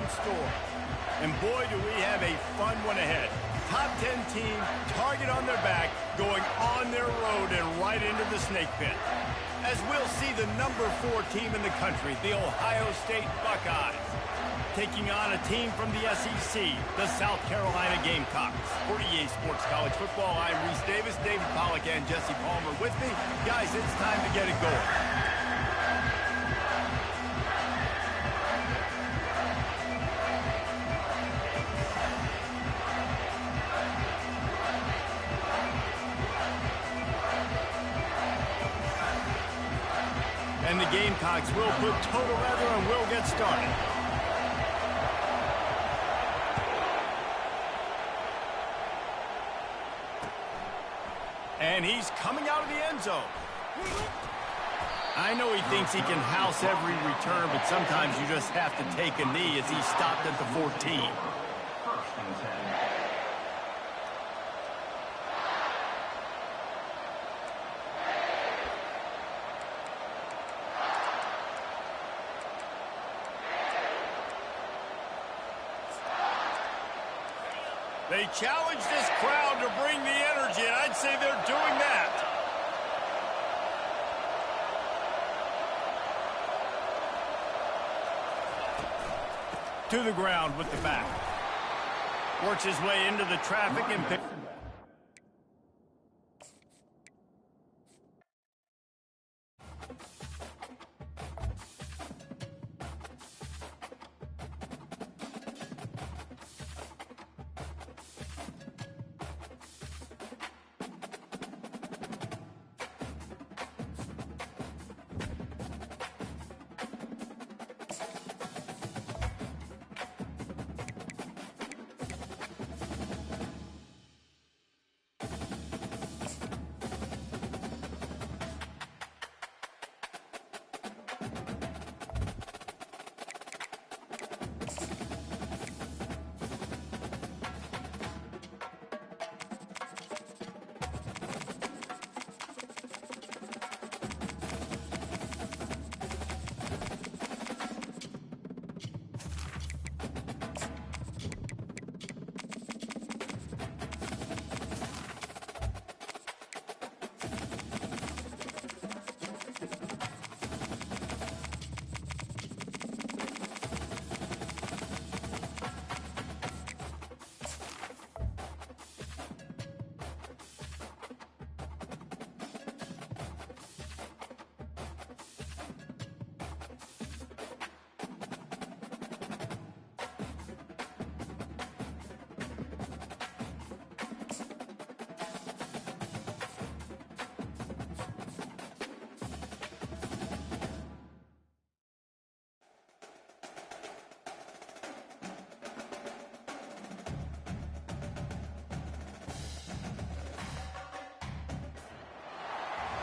in store. And boy, do we have a fun one ahead. Top 10 team, target on their back, going on their road and right into the snake pit. As we'll see the number 4 team in the country, the Ohio State Buckeyes, taking on a team from the SEC, the South Carolina Gamecocks. For EA Sports College Football, I'm Reese Davis, David Pollack, and Jesse Palmer with me. Guys, it's time to get it going. And the Gamecocks will put total leather and we'll get started. And he's coming out of the end zone. I know he thinks he can house every return, but sometimes you just have to take a knee as he stopped at the 14. They challenge this crowd to bring the energy, and I'd say they're doing that. To the ground with the back. Works his way into the traffic and picks.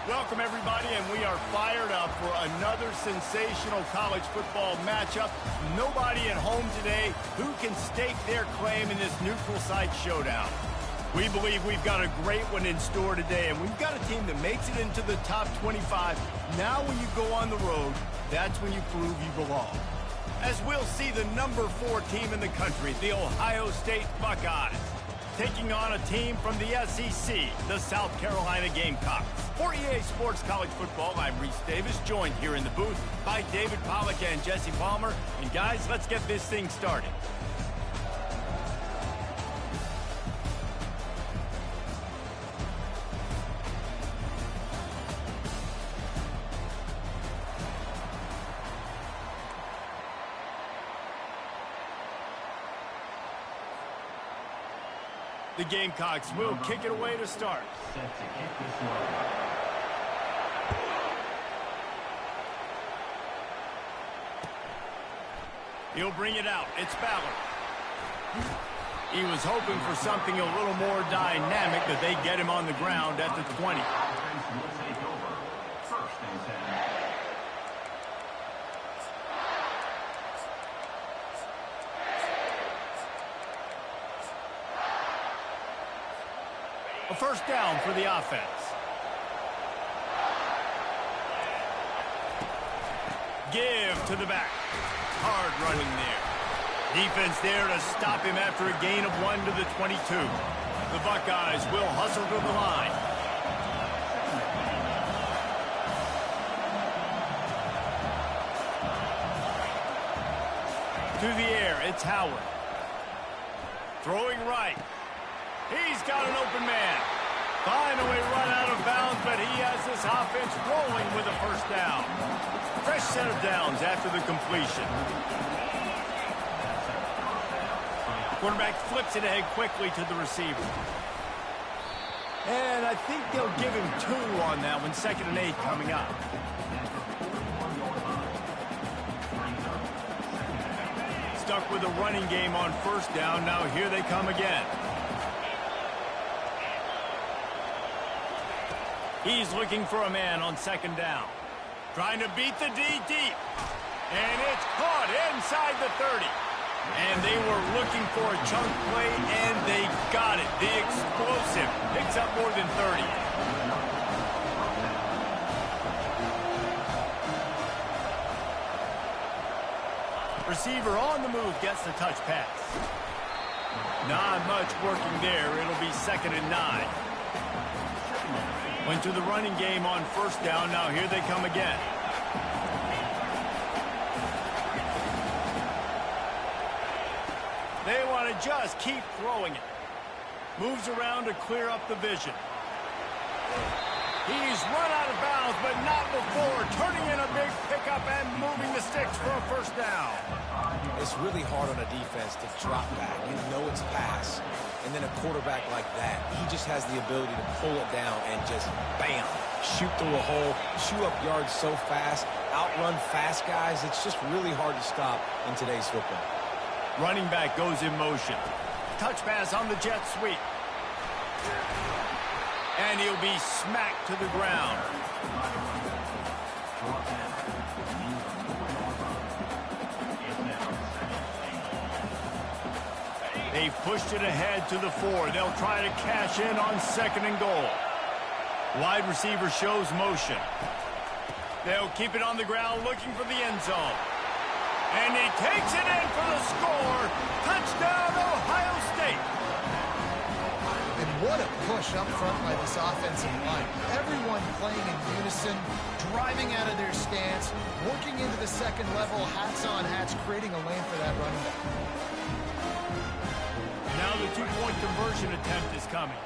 Welcome, everybody, and we are fired up for another sensational college football matchup. Nobody at home today who can stake their claim in this neutral site showdown. We believe we've got a great one in store today, and we've got a team that makes it into the top 25. Now when you go on the road, that's when you prove you belong. As we'll see the number 4 team in the country, the Ohio State Buckeyes, taking on a team from the SEC, the South Carolina Gamecocks. For EA Sports College Football, I'm Reese Davis, joined here in the booth by David Pollack and Jesse Palmer. And guys, let's get this thing started. The Gamecocks will kick it away to start. Set to kick this one. He'll bring it out. It's Ballard. He was hoping for something a little more dynamic, but they get him on the ground at the 20. Offense will take over. First and 10. A first down for the offense. Give to the back. Hard running there. Defense there to stop him after a gain of 1 to the 22. The Buckeyes will hustle to the line. To the air, it's Howard. Throwing right. He's got an open man. Finally run out of bounds, but he has this offense rolling with a first down. Fresh set of downs after the completion. Quarterback flips it ahead quickly to the receiver. And I think they'll give him 2 on that one. 2nd and 8 coming up. Stuck with a running game on first down. Now here they come again. He's looking for a man on 2nd down. Trying to beat the D deep. And it's caught inside the 30. And they were looking for a chunk play, and they got it. The explosive picks up more than 30. Receiver on the move gets the touch pass. Not much working there. It'll be 2nd and 9. Went to the running game on first down. Now here they come again. They want to just keep throwing it. Moves around to clear up the vision. He's run out of bounds, but not before. Turning in a big pickup and moving the sticks for a first down. It's really hard on a defense to drop back. You know it's pass. And then a quarterback like that, he just has the ability to pull it down and just, bam, shoot through a hole, chew up yards so fast, outrun fast guys. It's just really hard to stop in today's football. Running back goes in motion. Touch pass on the jet sweep. And he'll be smacked to the ground. They've pushed it ahead to the 4. They'll try to cash in on 2nd and goal. Wide receiver shows motion. They'll keep it on the ground looking for the end zone. And he takes it in for the score. Touchdown, Ohio State. And what a push up front by this offensive line. Everyone playing in unison, driving out of their stance, working into the 2nd level, hats on hats, creating a lane for that running back. Now the 2-point conversion attempt is coming.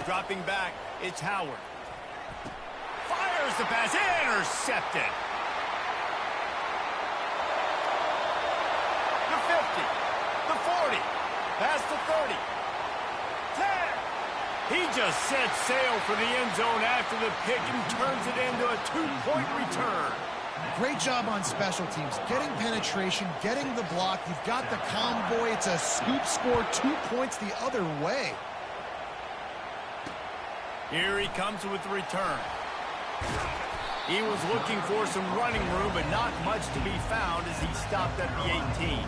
Dropping back, it's Howard. Fires the pass, intercepted. The 50, the 40, past the 30, 10. He just set sail for the end zone after the pick and turns it into a 2-point return. Great job on special teams, getting penetration, getting the block. You've got the convoy. It's a scoop score, 2 points the other way. Here he comes with the return. He was looking for some running room, but not much to be found as he stopped at the 18.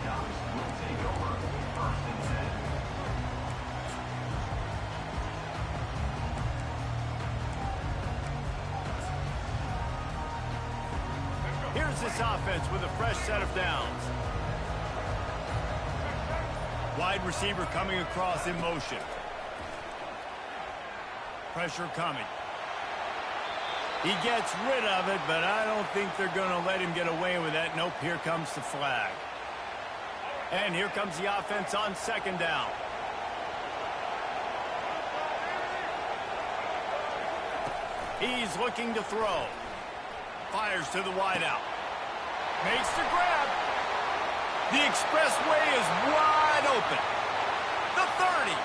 Here's this offense with a fresh set of downs. Wide receiver coming across in motion. Pressure coming. He gets rid of it, but I don't think they're going to let him get away with that. Nope, here comes the flag. And here comes the offense on 2nd down. He's looking to throw. Fires to the wideout. Makes the grab. The expressway is wide open. The 30.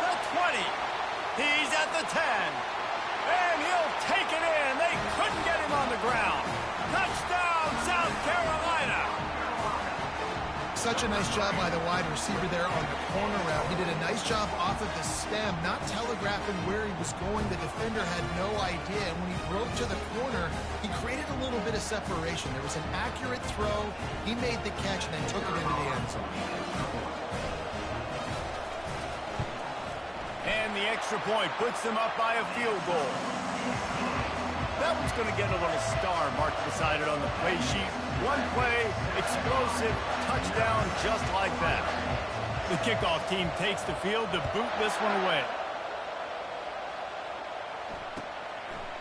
The 20. He's at the 10. And he'll take it in. They couldn't get him on the ground. Touchdown, South Carolina. Such a nice job by the wide receiver there on the corner route. He did a nice job off of the stem, not telegraphing where he was going. The defender had no idea. And when he broke to the corner, he created a little bit of separation. There was an accurate throw. He made the catch and then took it into the end zone. And the extra point puts them up by a field goal. That one's going to get a little star marked beside it on the play sheet. One play, explosive, touchdown just like that. The kickoff team takes the field to boot this one away.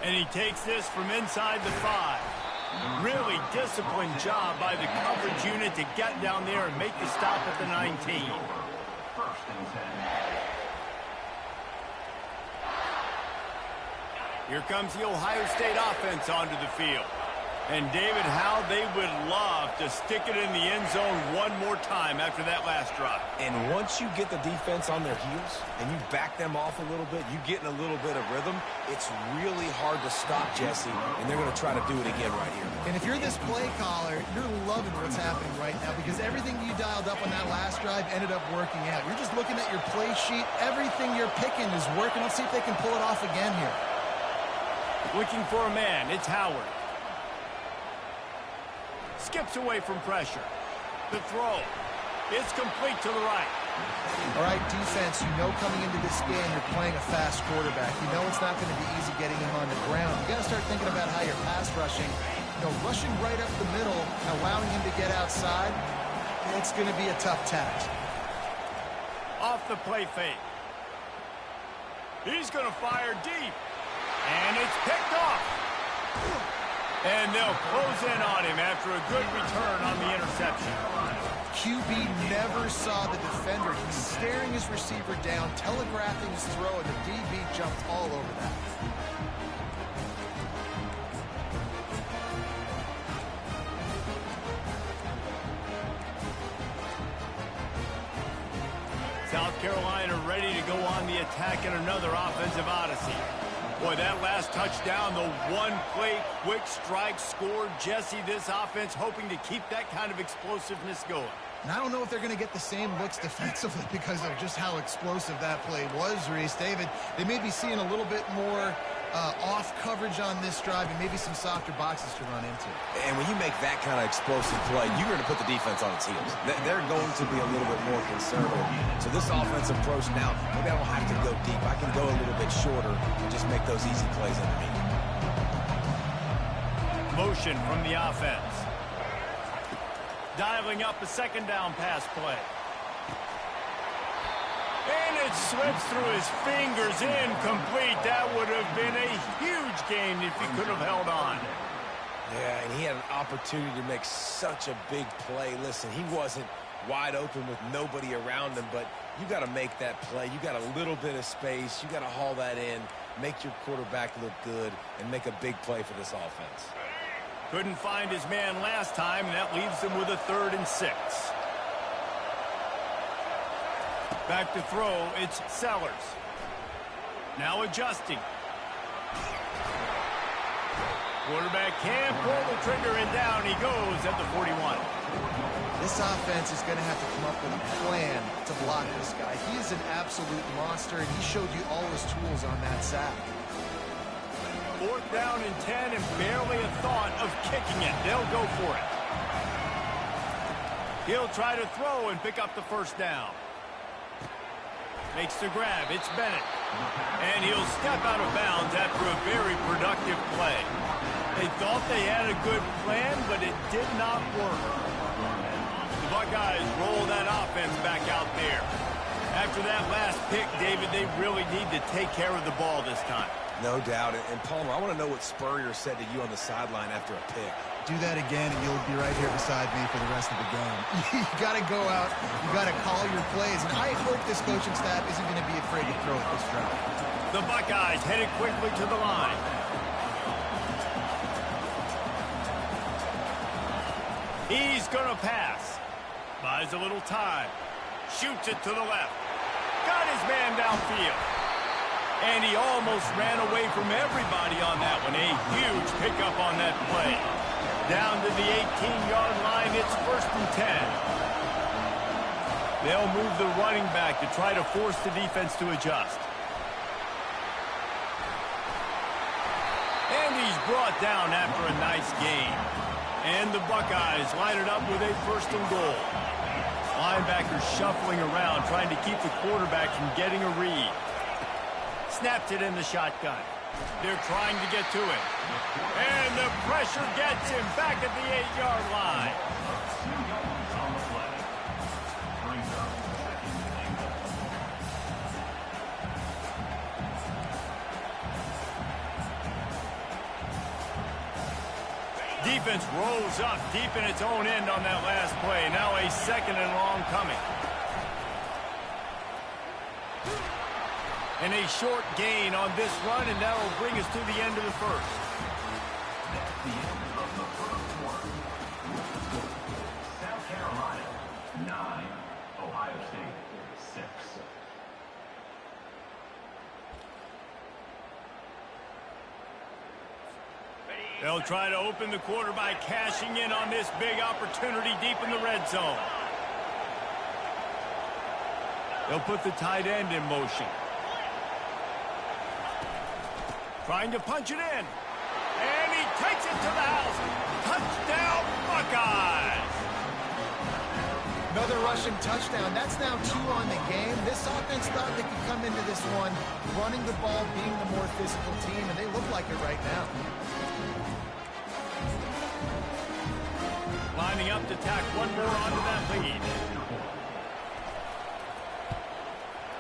And he takes this from inside the 5. Really disciplined job by the coverage unit to get down there and make the stop at the 19. First and 10. Here comes the Ohio State offense onto the field. And David, how they would love to stick it in the end zone one more time after that last drive. And once you get the defense on their heels and you back them off a little bit, you get in a little bit of rhythm, it's really hard to stop Jesse, and they're going to try to do it again right here. And if you're this play caller, you're loving what's happening right now because everything you dialed up on that last drive ended up working out. You're just looking at your play sheet. Everything you're picking is working. Let's see if they can pull it off again here. Looking for a man. It's Howard. Skips away from pressure. The throw. It's complete to the right. All right, defense, you know coming into this game you're playing a fast quarterback. You know it's not going to be easy getting him on the ground. You got to start thinking about how you're pass rushing. You know, rushing right up the middle and allowing him to get outside, it's going to be a tough task. Off the play fake. He's going to fire deep. And it's picked off. And they'll close in on him after a good return on the interception. QB never saw the defender. He's staring his receiver down, telegraphing his throw, and the DB jumped all over that. South Carolina ready to go on the attack in another offensive odyssey. Boy, that last touchdown, the one-play quick strike score. Jesse, this offense hoping to keep that kind of explosiveness going. And I don't know if they're going to get the same looks defensively because of just how explosive that play was, Reese. David, they may be seeing a little bit more off coverage on this drive and maybe some softer boxes to run into. And when you make that kind of explosive play, you're going to put the defense on its heels. They're going to be a little bit more conservative. So this offensive approach now, maybe I don't have to go deep. I can go a little bit shorter and just make those easy plays underneath. Motion from the offense. Dialing up a second down pass play. And it slips through his fingers, incomplete. That would have been a huge gain if he could have held on. Yeah, and he had an opportunity to make such a big play. Listen, he wasn't wide open with nobody around him, but you got to make that play. You got a little bit of space. You got to haul that in, make your quarterback look good, and make a big play for this offense. Couldn't find his man last time, and that leaves him with a 3rd and 6. Back to throw, it's Sellers. Now adjusting. Quarterback can't pull the trigger, and down he goes at the 41. This offense is going to have to come up with a plan to block this guy. He is an absolute monster, and he showed you all his tools on that sack. 4th down and 10, and barely a thought of kicking it. They'll go for it. He'll try to throw and pick up the 1st down. Makes the grab. It's Bennett. And he'll step out of bounds after a very productive play. They thought they had a good plan, but it did not work. The Buckeyes roll that offense back out there. After that last pick, David, they really need to take care of the ball this time. No doubt. And Palmer, I want to know what Spurrier said to you on the sideline after a pick. Do that again, and you'll be right here beside me for the rest of the game. You got to go out. You got to call your plays. And I hope this coaching staff isn't going to be afraid to throw at this drive. The Buckeyes headed quickly to the line. He's going to pass. Buys a little time. Shoots it to the left. Got his man downfield. And he almost ran away from everybody on that one. A huge pickup on that play. Down to the 18-yard line, it's 1st and 10. They'll move the running back to try to force the defense to adjust. And he's brought down after a nice gain. And the Buckeyes line it up with a 1st and goal. Linebackers shuffling around, trying to keep the quarterback from getting a read. snaps it in the shotgun. They're trying to get to it. And the pressure gets him back at the 8-yard line. 2 yards on the play. Brings up 2nd and goal. Defense rolls up deep in its own end on that last play. Now a 2nd and long coming. And a short gain on this run, and that will bring us to the end of the first. That's the end of the first quarter. South Carolina 9, Ohio State 6. They'll try to open the quarter by cashing in on this big opportunity deep in the red zone. They'll put the tight end in motion. Trying to punch it in. And he takes it to the house. Touchdown, Buckeyes! Another rushing touchdown. That's now 2 on the game. This offense thought they could come into this one running the ball, being the more physical team, and they look like it right now. Lining up to tack one more onto that lead.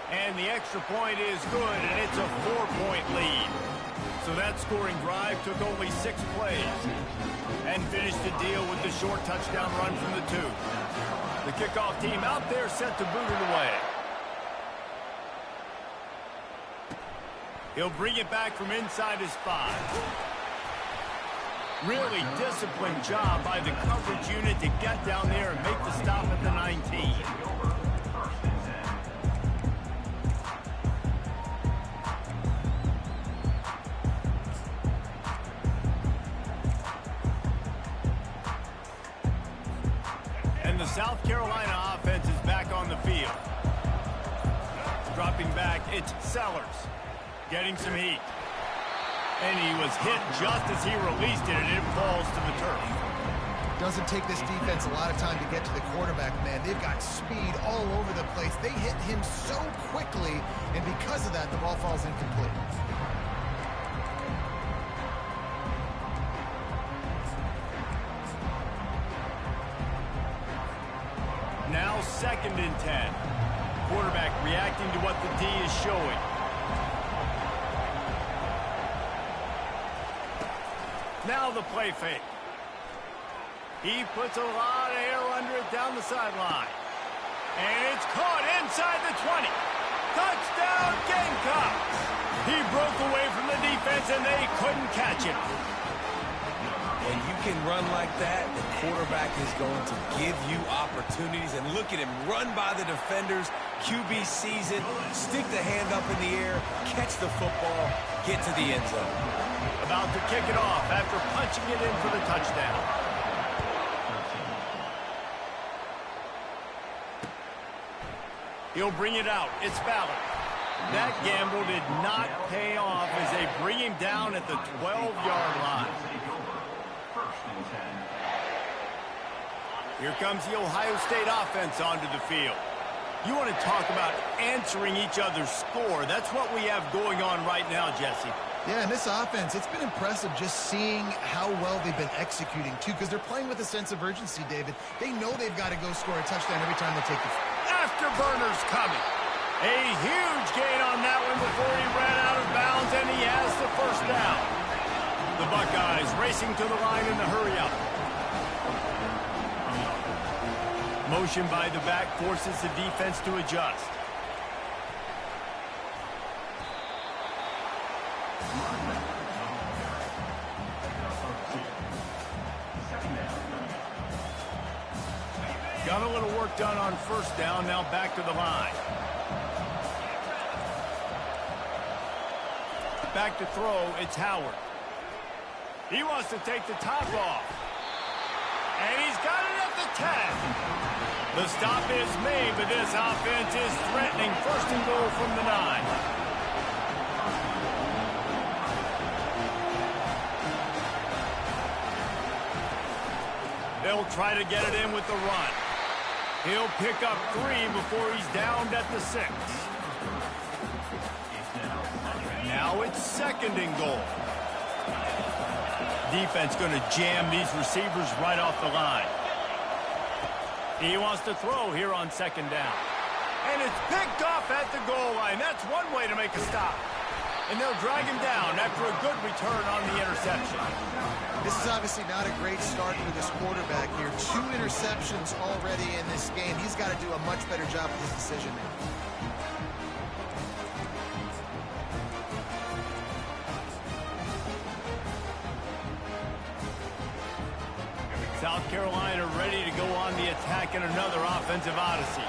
And the extra point is good, and it's a 4-point lead. So that scoring drive took only 6 plays and finished the deal with the short touchdown run from the 2. The kickoff team out there set to boot it away. He'll bring it back from inside his 5. Really disciplined job by the coverage unit to get down there and make the stop at the 19. And the South Carolina offense is back on the field. Dropping back, it's Sellers. Getting some heat. And he was hit just as he released it, and it falls to the turf. Doesn't take this defense a lot of time to get to the quarterback, man. They've got speed all over the place. They hit him so quickly, and because of that, the ball falls incomplete. Now 2nd and 10. Quarterback reacting to what the D is showing. Now the play fake. He puts a lot of air under it down the sideline. And it's caught inside the 20. Touchdown, Gamecocks! He broke away from the defense, and they couldn't catch him. When you can run like that, the quarterback is going to give you opportunities. And look at him run by the defenders. QB sees it, stick the hand up in the air, catch the football, get to the end zone. About to kick it off after punching it in for the touchdown. He'll bring it out. It's Ballard. That gamble did not pay off as they bring him down at the 12-yard line. Here comes the Ohio State offense onto the field. You want to talk about answering each other's score. That's what we have going on right now, Jesse. Yeah, and this offense, it's been impressive just seeing how well they've been executing, too, because they're playing with a sense of urgency, David. They know they've got to go score a touchdown every time they take the field. Afterburner's coming. A huge gain on that one before he ran out of bounds, and he has the first down. The Buckeyes racing to the line in the hurry-up. Motion by the back forces the defense to adjust. Got a little work done on first down, now back to the line. Back to throw, it's Howard. He wants to take the top off. And he's got it at the 10. The stop is made, but this offense is threatening 1st and goal from the 9. They'll try to get it in with the run. He'll pick up 3 before he's downed at the 6. Now it's 2nd and goal. Defense going to jam these receivers right off the line. He wants to throw here on 2nd down. And it's picked off at the goal line. That's one way to make a stop. And they'll drag him down after a good return on the interception. This is obviously not a great start for this quarterback here. 2 interceptions already in this game. He's got to do a much better job with his decision making. South Carolina ready to go on the attack in another offensive odyssey.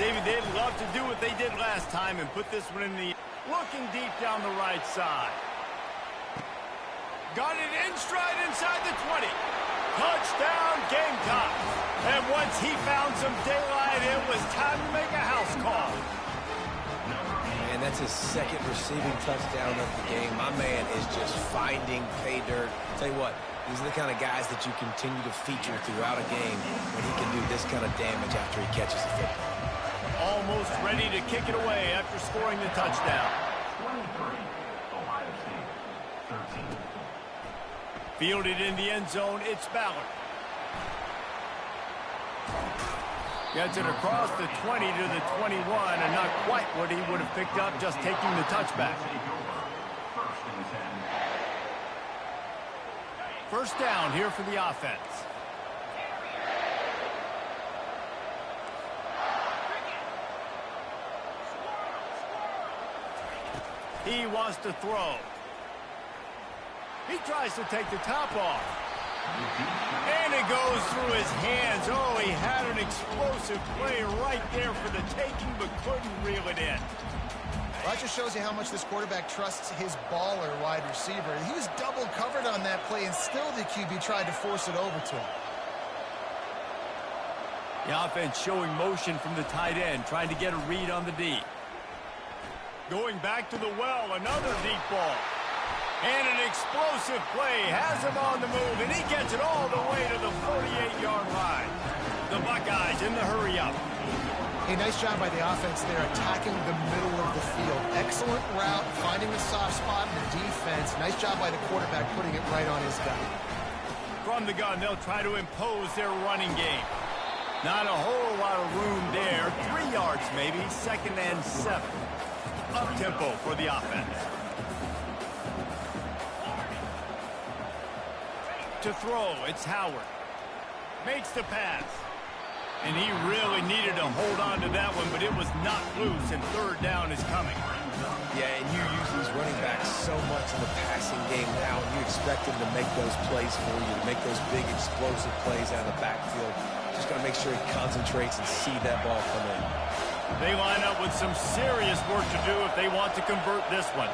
David, they'd love to do what they did last time and put this one in the... Looking deep down the right side. Got it in stride inside the 20. Touchdown, Gamecocks. And once he found some daylight, it was time to make a house call. And that's his 2nd receiving touchdown of the game. My man is just finding pay dirt. Tell you what, these are the kind of guys that you continue to feature throughout a game when he can do this kind of damage after he catches the football. Almost ready to kick it away after scoring the touchdown. 23, Ohio State, 13. Fielded in the end zone, it's Ballard. Gets it across the 20 to the 21, and not quite what he would have picked up just taking the touchback. 1st down here for the offense. He wants to throw. He tries to take the top off. And it goes through his hands. Oh, he had an explosive play right there for the taking, but couldn't reel it in. Well, that just shows you how much this quarterback trusts his baller wide receiver. He was double covered on that play, and still the QB tried to force it over to him. The offense showing motion from the tight end, trying to get a read on the D. Going back to the well, another deep ball. And an explosive play has him on the move, and he gets it all the way to the 48-yard line. The Buckeyes in the hurry-up. Hey, nice job by the offense there, attacking the middle of the field. Excellent route, finding the soft spot in the defense. Nice job by the quarterback putting it right on his guy. From the gun, they'll try to impose their running game. Not a whole lot of room there. 3 yards maybe, 2nd and 7. Up-tempo for the offense. To throw, it's Howard. Makes the pass. And he really needed to hold on to that one, but it was not loose, and 3rd down is coming. Yeah, and you use these running backs so much in the passing game now, and you expect them to make those plays for you, to make those big explosive plays out of the backfield. Just got to make sure he concentrates and see that ball come in. They line up with some serious work to do if they want to convert this one.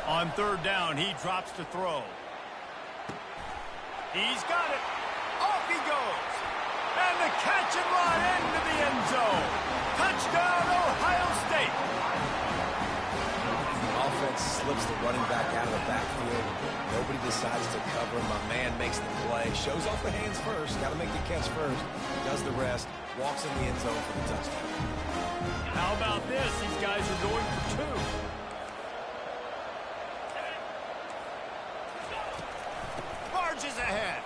On 3rd down, he drops to throw. He's got it. Off he goes. And the catch and run into the end zone. Touchdown, Ohio State. Offense slips the running back out of the backfield. Nobody decides to cover him. My man makes the play. Shows off the hands first. Got to make the catch first. Does the rest. Walks in the end zone for the touchdown. How about this? These guys are going for 2. Marches ahead.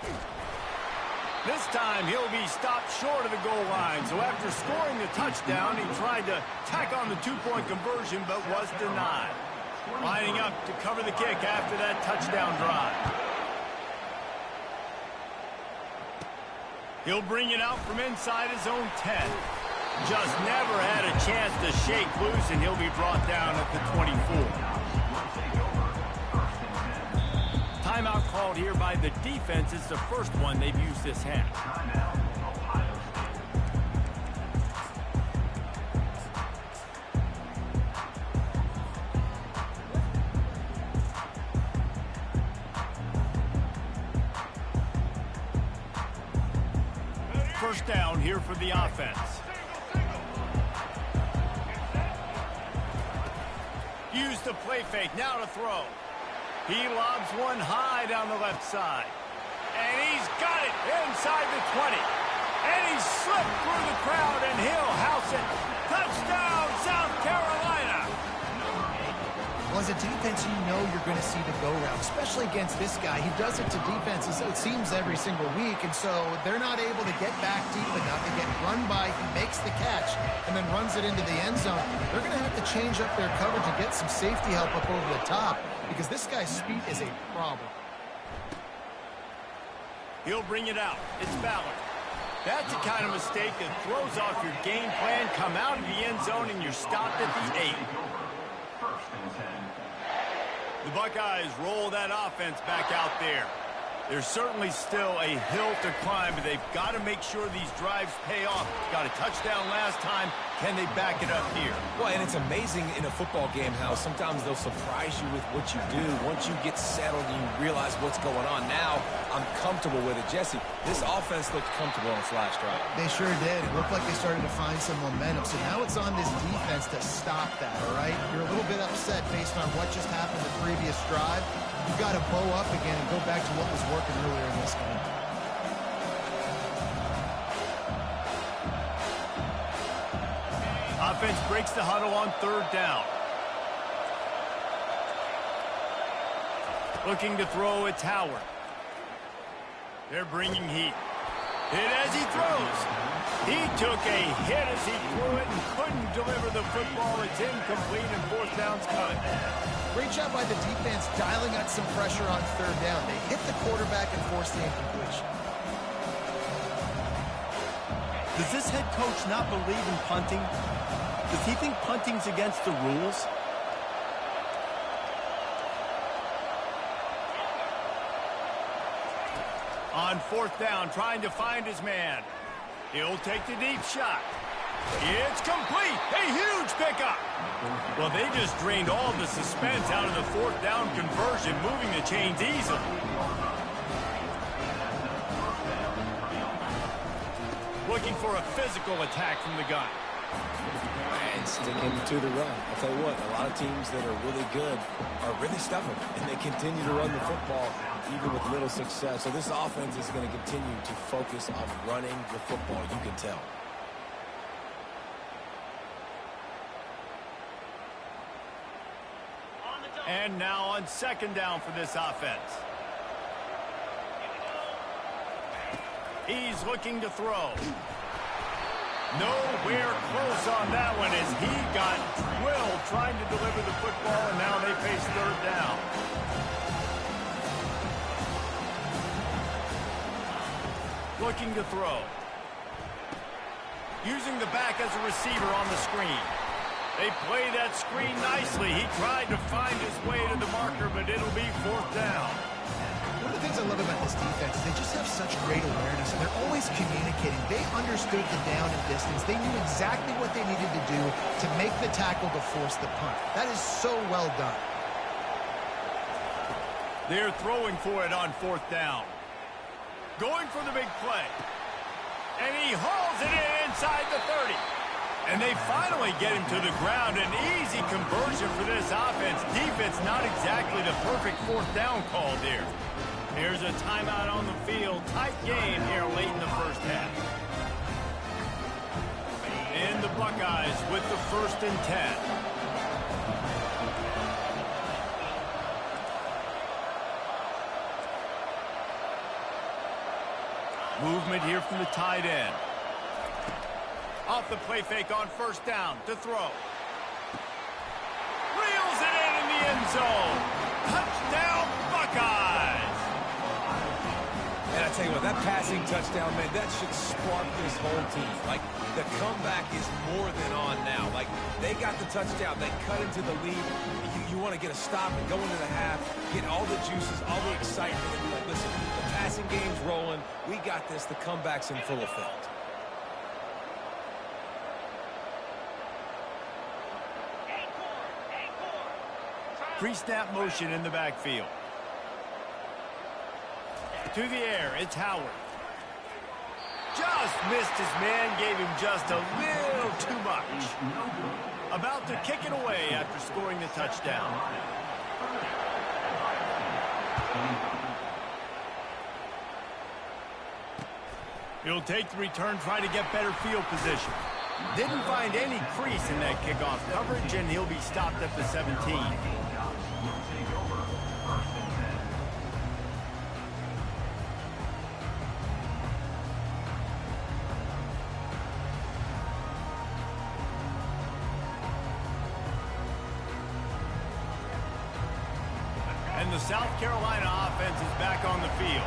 This time he'll be stopped short of the goal line. So after scoring the touchdown, he tried to tack on the 2-point conversion, but was denied. Lining up to cover the kick after that touchdown drive. He'll bring it out from inside his own 10. Just never had a chance to shake loose, and he'll be brought down at the 24. Timeout called here by the defense. It's the first one they've used this half. First down here for the offense. Use the play fake. Now to throw. He lobs one high down the left side. And he's got it inside the 20. And he slipped through the crowd, and he'll house it. Touchdown, South Carolina! Well, as a defense, you know you're going to see the go-route, especially against this guy. He does it to defenses, it seems, every single week, and so they're not able to get back deep enough. They get run by, he makes the catch, and then runs it into the end zone. They're going to have to change up their coverage and get some safety help up over the top, because this guy's speed is a problem. He'll bring it out. It's Ballard. That's the kind of mistake that throws off your game plan. Come out of the end zone, and you're stopped at the 8. First and 10. The Buckeyes roll that offense back out there. There's certainly still a hill to climb, but they've got to make sure these drives pay off. Got a touchdown last time. Can they back it up here? Well, and it's amazing in a football game how sometimes they'll surprise you with what you do. Once you get settled and you realize what's going on. Now, I'm comfortable with it. Jesse, this offense looked comfortable on its last drive. They sure did. It looked like they started to find some momentum. So now it's on this defense to stop that, all right? You're a little bit upset based on what just happened the previous drive. You've got to bow up again and go back to what was working earlier in this game. Offense breaks the huddle on 3rd down. Looking to throw, it's Howard. They're bringing heat. Hit as he throws. He took a hit as he threw it and couldn't deliver the football. It's incomplete and 4th down's cut. Great job by the defense dialing up some pressure on 3rd down. They hit the quarterback and forced the incompletion. Does this head coach not believe in punting? Does he think punting's against the rules? On 4th down, trying to find his man. He'll take the deep shot. It's complete. A huge pickup. Well, they just drained all the suspense out of the 4th down conversion, moving the chains easily. Looking for a physical attack from the gun. And sticking to the run. I'll tell you what, a lot of teams that are really good are really stubborn, and they continue to run the football even with little success. So this offense is going to continue to focus on running the football, you can tell. And now on 2nd down for this offense. He's looking to throw. Nowhere close on that one as he got drilled trying to deliver the football, and now they face 3rd down. Looking to throw. Using the back as a receiver on the screen. They play that screen nicely. He tried to find his way to the marker, but it'll be 4th down. One of the things I love about this defense is they just have such great awareness, and they're always communicating. They understood the down and distance. They knew exactly what they needed to do to make the tackle to force the punt. That is so well done. They're throwing for it on 4th down. Going for the big play. And he hauls it in inside the 30. And they finally get him to the ground. An easy conversion for this offense. Defense not exactly the perfect 4th down call there. Here's a timeout on the field. Tight game here late in the first half. And the Buckeyes with the 1st and 10. Movement here from the tight end. Off the play fake on 1st down to throw. Reels it in the end zone. Touchdown, Buckeyes. And I tell you what, that passing touchdown, man, that should spark this whole team. Like, the comeback is more than on now. Like, they got the touchdown. They cut into the lead. You want to get a stop and go into the half, get all the juices, all the excitement, and be like, listen, the passing game's rolling. We got this. The comeback's in full effect. Pre-snap motion in the backfield. To the air, it's Howard. Just missed his man, gave him just a little too much. About to kick it away after scoring the touchdown. He'll take the return, trying to get better field position. Didn't find any crease in that kickoff coverage, and he'll be stopped at the 17. And the South Carolina offense is back on the field.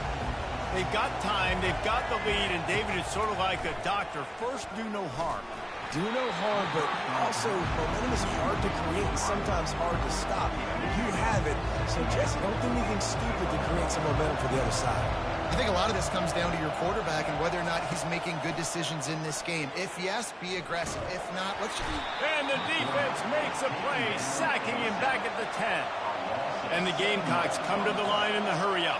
They've got time, they've got the lead, and David is sort of like a doctor. First, do no harm. Do no harm, but also momentum is hard to create and sometimes hard to stop. You have it, so Jesse, don't do anything stupid to create some momentum for the other side. I think a lot of this comes down to your quarterback and whether or not he's making good decisions in this game. If yes, be aggressive. If not, let's just... And the defense makes a play, sacking him back at the 10. And the Gamecocks come to the line in the hurry-up.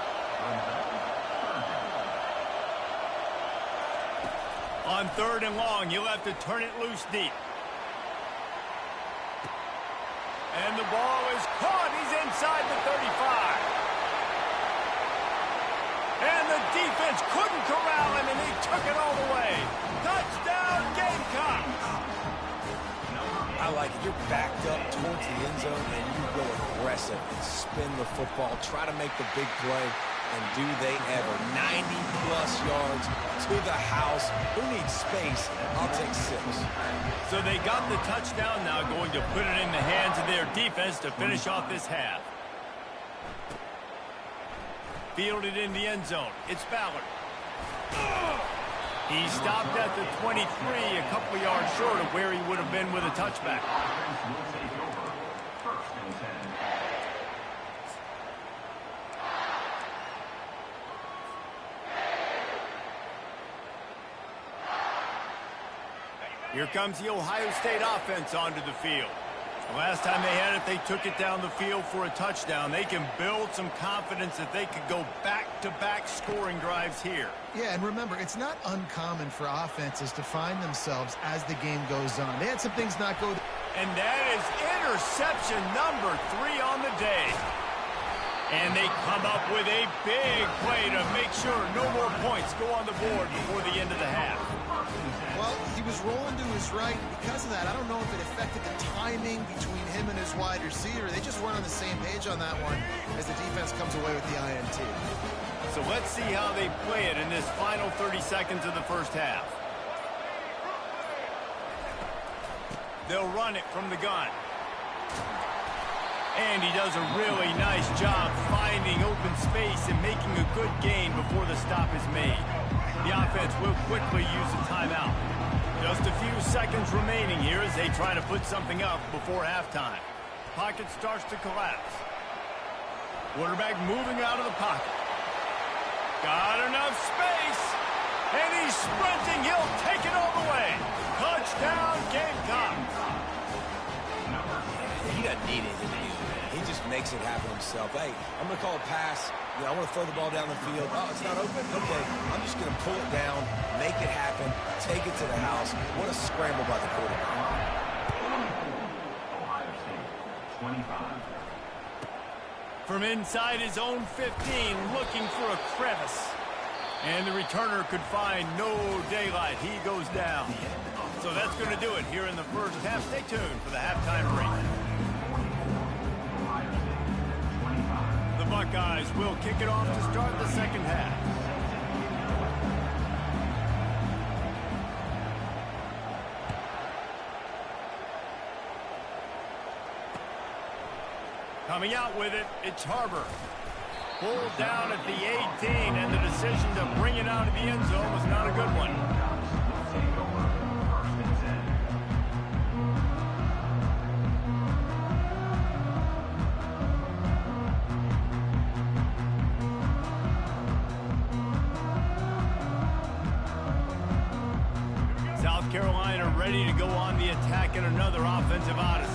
On 3rd and long, you'll have to turn it loose deep. And the ball is caught. He's inside the 35. And the defense couldn't corral him, and he took it all the way. Touchdown, Gamecocks! I like it. You're backed up towards the end zone, and you go aggressive and spin the football, try to make the big play, and do they ever. 90-plus yards to the house. Who needs space? I'll take 6. So they got the touchdown, now going to put it in the hands of their defense to finish off this half. Fielded in the end zone. It's Ballard. He stopped at the 23, a couple yards short of where he would have been with a touchback. Here comes the Ohio State offense onto the field. The last time they had it, they took it down the field for a touchdown. They can build some confidence that they could go back-to-back scoring drives here. Yeah, and remember, it's not uncommon for offenses to find themselves as the game goes on. They had some things not go... And that is interception number 3 on the day. And they come up with a big play to make sure no more points go on the board before the end of the half. Well, he was rolling to his right. Because of that, I don't know if it affected the timing between him and his wide receiver. They just weren't on the same page on that one as the defense comes away with the INT. So let's see how they play it in this final 30 seconds of the first half. They'll run it from the gun. And he does a really nice job finding open space and making a good gain before the stop is made. The offense will quickly use a timeout. Just a few seconds remaining here as they try to put something up before halftime. Pocket starts to collapse. Quarterback moving out of the pocket. Got enough space. And he's sprinting. He'll take it all the way. Touchdown, Gamecocks. He doesn't need anything to do that. He just makes it happen himself. Hey, I'm going to call a pass. I want to throw the ball down the field. Oh, it's not open? Okay, I'm just going to pull it down, make it happen, take it to the house. What a scramble by the quarterback. Ohio State, 25. From inside his own 15, looking for a crevice. And the returner could find no daylight. He goes down. So that's going to do it here in the first half. Stay tuned for the halftime break. The Buckeyes will kick it off to start the second half. Coming out with it, it's Harbor. Pulled down at the 18, and the decision to bring it out of the end zone was not a good one. South Carolina ready to go on the attack in another offensive odyssey.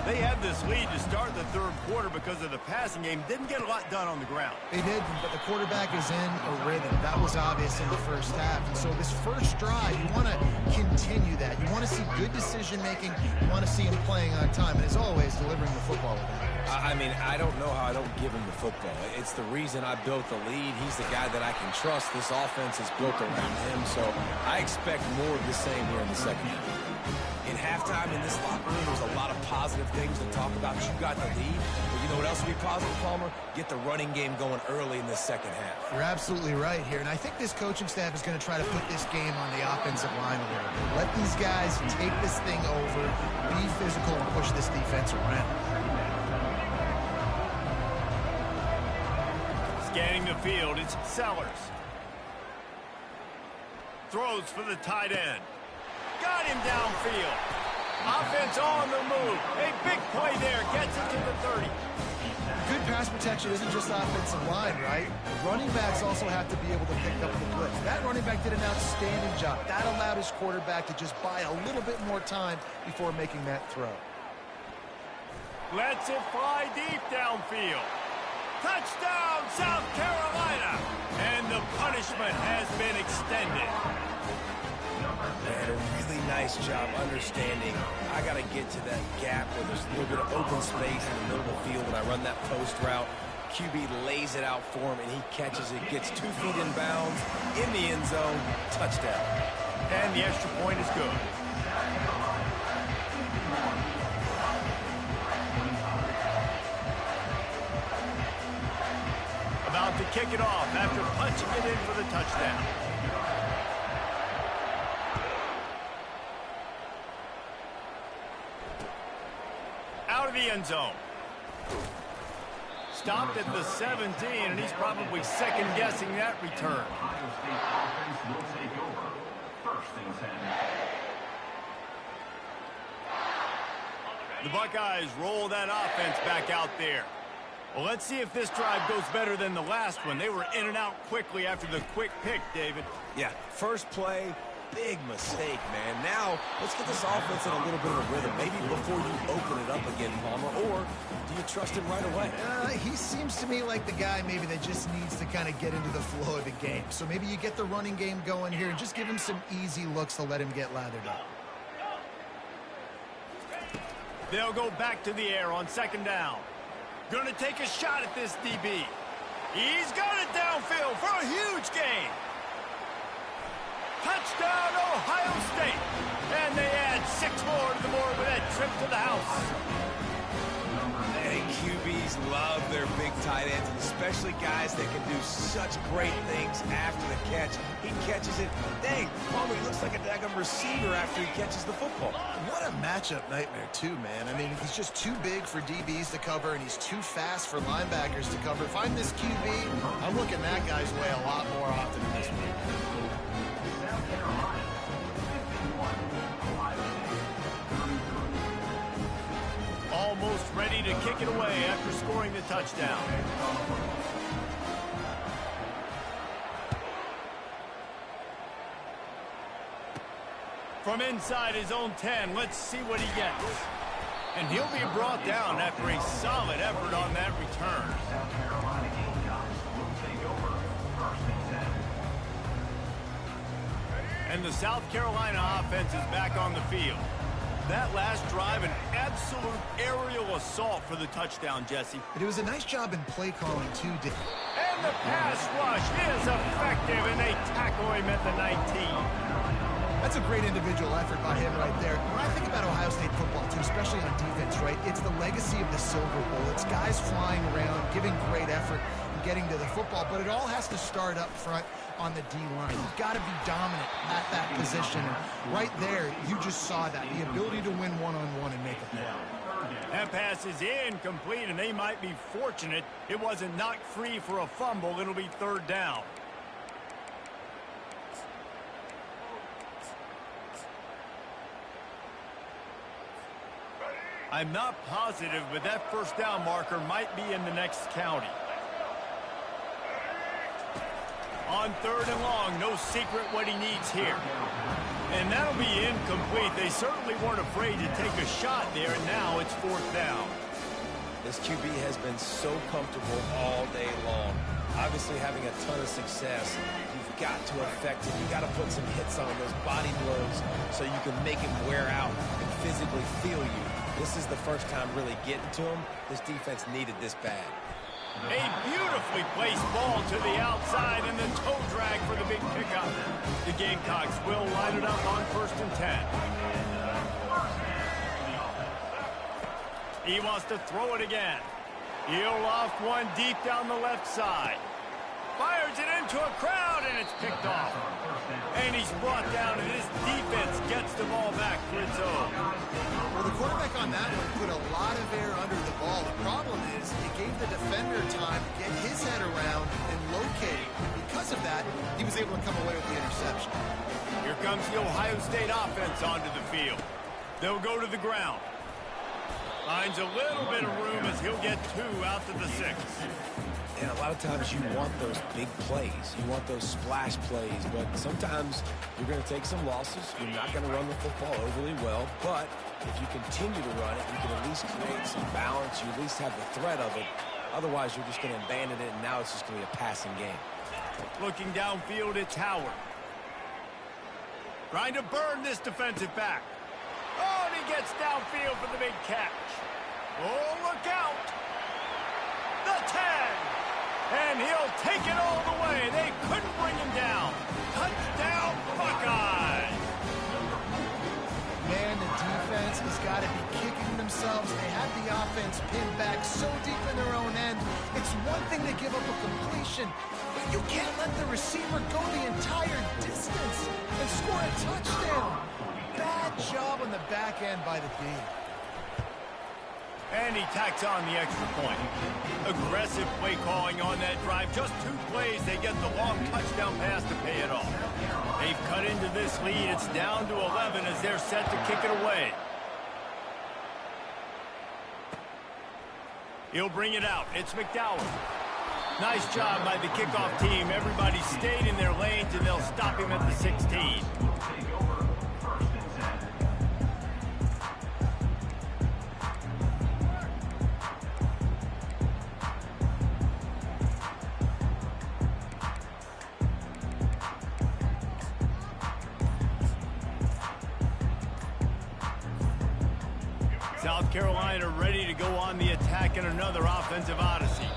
They had this lead to start the third quarter because of the passing game. Didn't get a lot done on the ground. They did, but the quarterback is in a rhythm. That was obvious in the first half. And so this first drive, you want to continue that. You want to see good decision-making. You want to see him playing on time. And as always, delivering the football with that. I mean, I don't know how I don't give him the football. It's the reason I built the lead. He's the guy that I can trust. This offense is built around him, so I expect more of the same here in the second half. In halftime in this locker room, there's a lot of positive things to talk about. You got the lead, but you know what else would be positive, Palmer? Get the running game going early in the second half. You're absolutely right here, and I think this coaching staff is going to try to put this game on the offensive line a little bit. Let these guys take this thing over, be physical, and push this defense around. Scanning the field, it's Sellers. Throws for the tight end. Got him downfield. Offense on the move. A big play there. Gets it to the 30. Good pass protection isn't just offensive line, right? Running backs also have to be able to pick up the blitz. That running back did an outstanding job. That allowed his quarterback to just buy a little bit more time before making that throw. Lets it fly deep downfield. Touchdown, South Carolina. And the punishment has been extended. They had a really nice job understanding I got to get to that gap where there's a little bit of open space in the middle of the field when I run that post route. QB lays it out for him, and he catches it, gets 2 feet in bounds, in the end zone, touchdown. And the extra point is good. About to kick it off after punching it in for the touchdown. Out of the end zone. Stopped at the 17, and he's probably second-guessing that return. Ohio State offense will take over. First and 10. The Buckeyes roll that offense back out there. Well, let's see if this drive goes better than the last one. They were in and out quickly after the quick pick, David. Yeah, first play, big mistake, man. Now, let's get this offense in a little bit of a rhythm. Maybe before you open it up again, Palmer, or do you trust him right away? He seems to me like the guy maybe that just needs to kind of get into the flow of the game. So maybe you get the running game going here and just give him some easy looks to let him get lathered up. They'll go back to the air on second down. Going to take a shot at this DB. He's got it downfield for a huge gain. Touchdown, Ohio State. And they add 6 more to the board with that trip to the house. And QBs love their big tight ends, and especially guys that can do such great things after the catch. He catches it. Dang, Palmer, he looks like a daggum receiver after he catches the football. What a matchup nightmare, too, man. I mean, he's just too big for DBs to cover, and he's too fast for linebackers to cover. If I'm this QB, I'm looking that guy's way a lot more often than this week. South Carolina 51, Ohio State 33. Almost ready to kick it away after scoring the touchdown. From inside his own 10, let's see what he gets. And he'll be brought down after a solid effort on that return. South Carolina Gamecocks will take over. First and 10. And the South Carolina offense is back on the field. That last drive, an absolute aerial assault for the touchdown, Jesse. But it was a nice job in play calling, too, Dick. And the pass rush is effective, and they tackle him at the 19. That's a great individual effort by him right there. When I think about Ohio State football, too, especially on defense, right, it's the legacy of the Silver Bowl. It's guys flying around, giving great effort, and getting to the football. But it all has to start up front on the D-line. You've got to be dominant at that position. And right there, you just saw that, the ability to win one-on-one and make a play. That pass is incomplete, and they might be fortunate it wasn't knocked free for a fumble. It'll be third down. I'm not positive, but that first down marker might be in the next county. On third and long, no secret what he needs here. And that'll be incomplete. They certainly weren't afraid to take a shot there, and now it's fourth down. This QB has been so comfortable all day long. Obviously having a ton of success. You've got to affect him. You've got to put some hits on those body blows so you can make him wear out and physically feel you. This is the first time really getting to him. This defense needed this bad. A beautifully placed ball to the outside and the toe drag for the big pickup. The Gamecocks will line it up on 1st and 10. He wants to throw it again. He'll loft one deep down the left side. Fires it into a crowd, and it's picked off. And he's brought down, and his defense gets the ball back for its own. Well, the quarterback on that one put a lot of air under the ball. The problem is it gave the defender time to get his head around and locate. Because of that, he was able to come away with the interception. Here comes the Ohio State offense onto the field. They'll go to the ground. Finds a little bit of room as he'll get 2 out to the 6. And a lot of times you want those big plays. You want those splash plays. But sometimes you're going to take some losses. You're not going to run the football overly well. But if you continue to run it, you can at least create some balance. You at least have the threat of it. Otherwise, you're just going to abandon it, and now it's just going to be a passing game. Looking downfield, it's Howard. Trying to burn this defensive back. Oh, and he gets downfield for the big catch. Oh, look out. The 10. And he'll take it all the way. They couldn't bring him down. Touchdown, Buckeyes. Man, the defense has got to be kicking themselves. They had the offense pinned back so deep in their own end. It's one thing to give up a completion, but you can't let the receiver go the entire distance and score a touchdown. Bad job on the back end by the D. And he tacks on the extra point. Aggressive play calling on that drive. Just 2 plays, they get the long touchdown pass to pay it off. They've cut into this lead. It's down to 11 as they're set to kick it away. He'll bring it out. It's McDowell. Nice job by the kickoff team. Everybody stayed in their lanes, and they'll stop him at the 16. South Carolina ready to go on the attack in another offensive odyssey.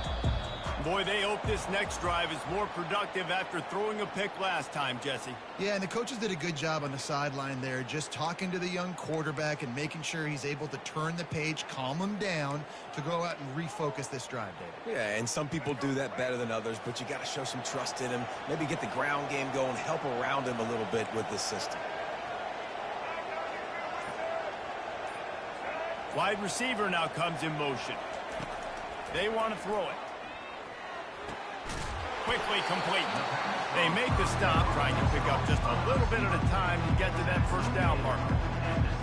Boy, they hope this next drive is more productive after throwing a pick last time, Jesse. Yeah, and the coaches did a good job on the sideline there, just talking to the young quarterback and making sure he's able to turn the page, calm him down to go out and refocus this drive, David. Yeah, and some people do that better than others, but you got to show some trust in him. Maybe get the ground game going, help around him a little bit with this system. Wide receiver now comes in motion. They want to throw it. Quickly complete. They make the stop, trying to pick up just a little bit at a time to get to that 1st down marker.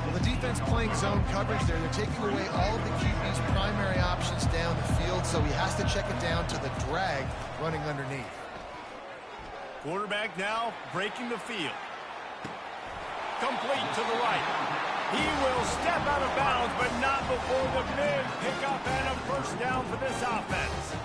Well, the defense playing zone coverage there. They're taking away all of the QB's primary options down the field, so he has to check it down to the drag running underneath. Quarterback now breaking the field. Complete to the right. He will step out of bounds, but not before the big pickup and a 1st down for this offense.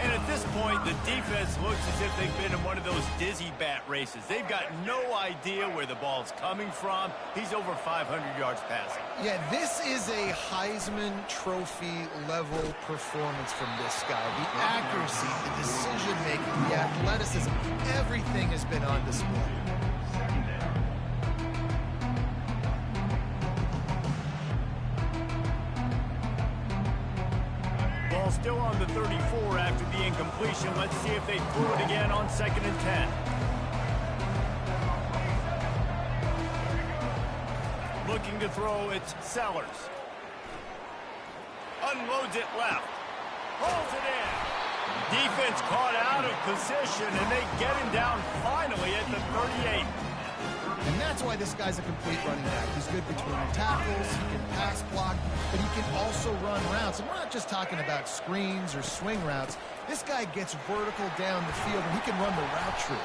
And at this point, the defense looks as if they've been in one of those dizzy bat races. They've got no idea where the ball's coming from. He's over 500 yards passing. Yeah, this is a Heisman Trophy level performance from this guy. The accuracy, the decision-making, the athleticism, everything has been on display. Ball still on the 34 after the incompletion. Let's see if they throw it again on 2nd and 10. Looking to throw, it's Sellers. Unloads it left. Pulls it in. Defense caught out of position, and they get him down finally at the 38. And that's why this guy's a complete running back. He's good between tackles, he can pass block, but he can also run routes. And we're not just talking about screens or swing routes. This guy gets vertical down the field, and he can run the route tree.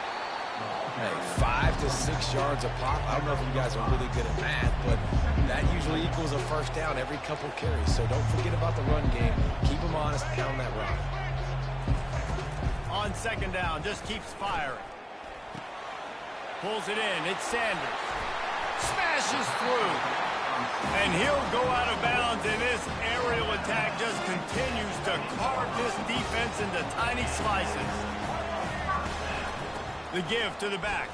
Hey, 5 to 6 yards a pop. I don't know if you guys are really good at math, but that usually equals a 1st down every couple carries. So don't forget about the run game. Keep them honest, pound that rock. On 2nd down, just keeps firing. Pulls it in. It's Sanders. Smashes through. And he'll go out of bounds, and this aerial attack just continues to carve this defense into tiny slices. The give to the back.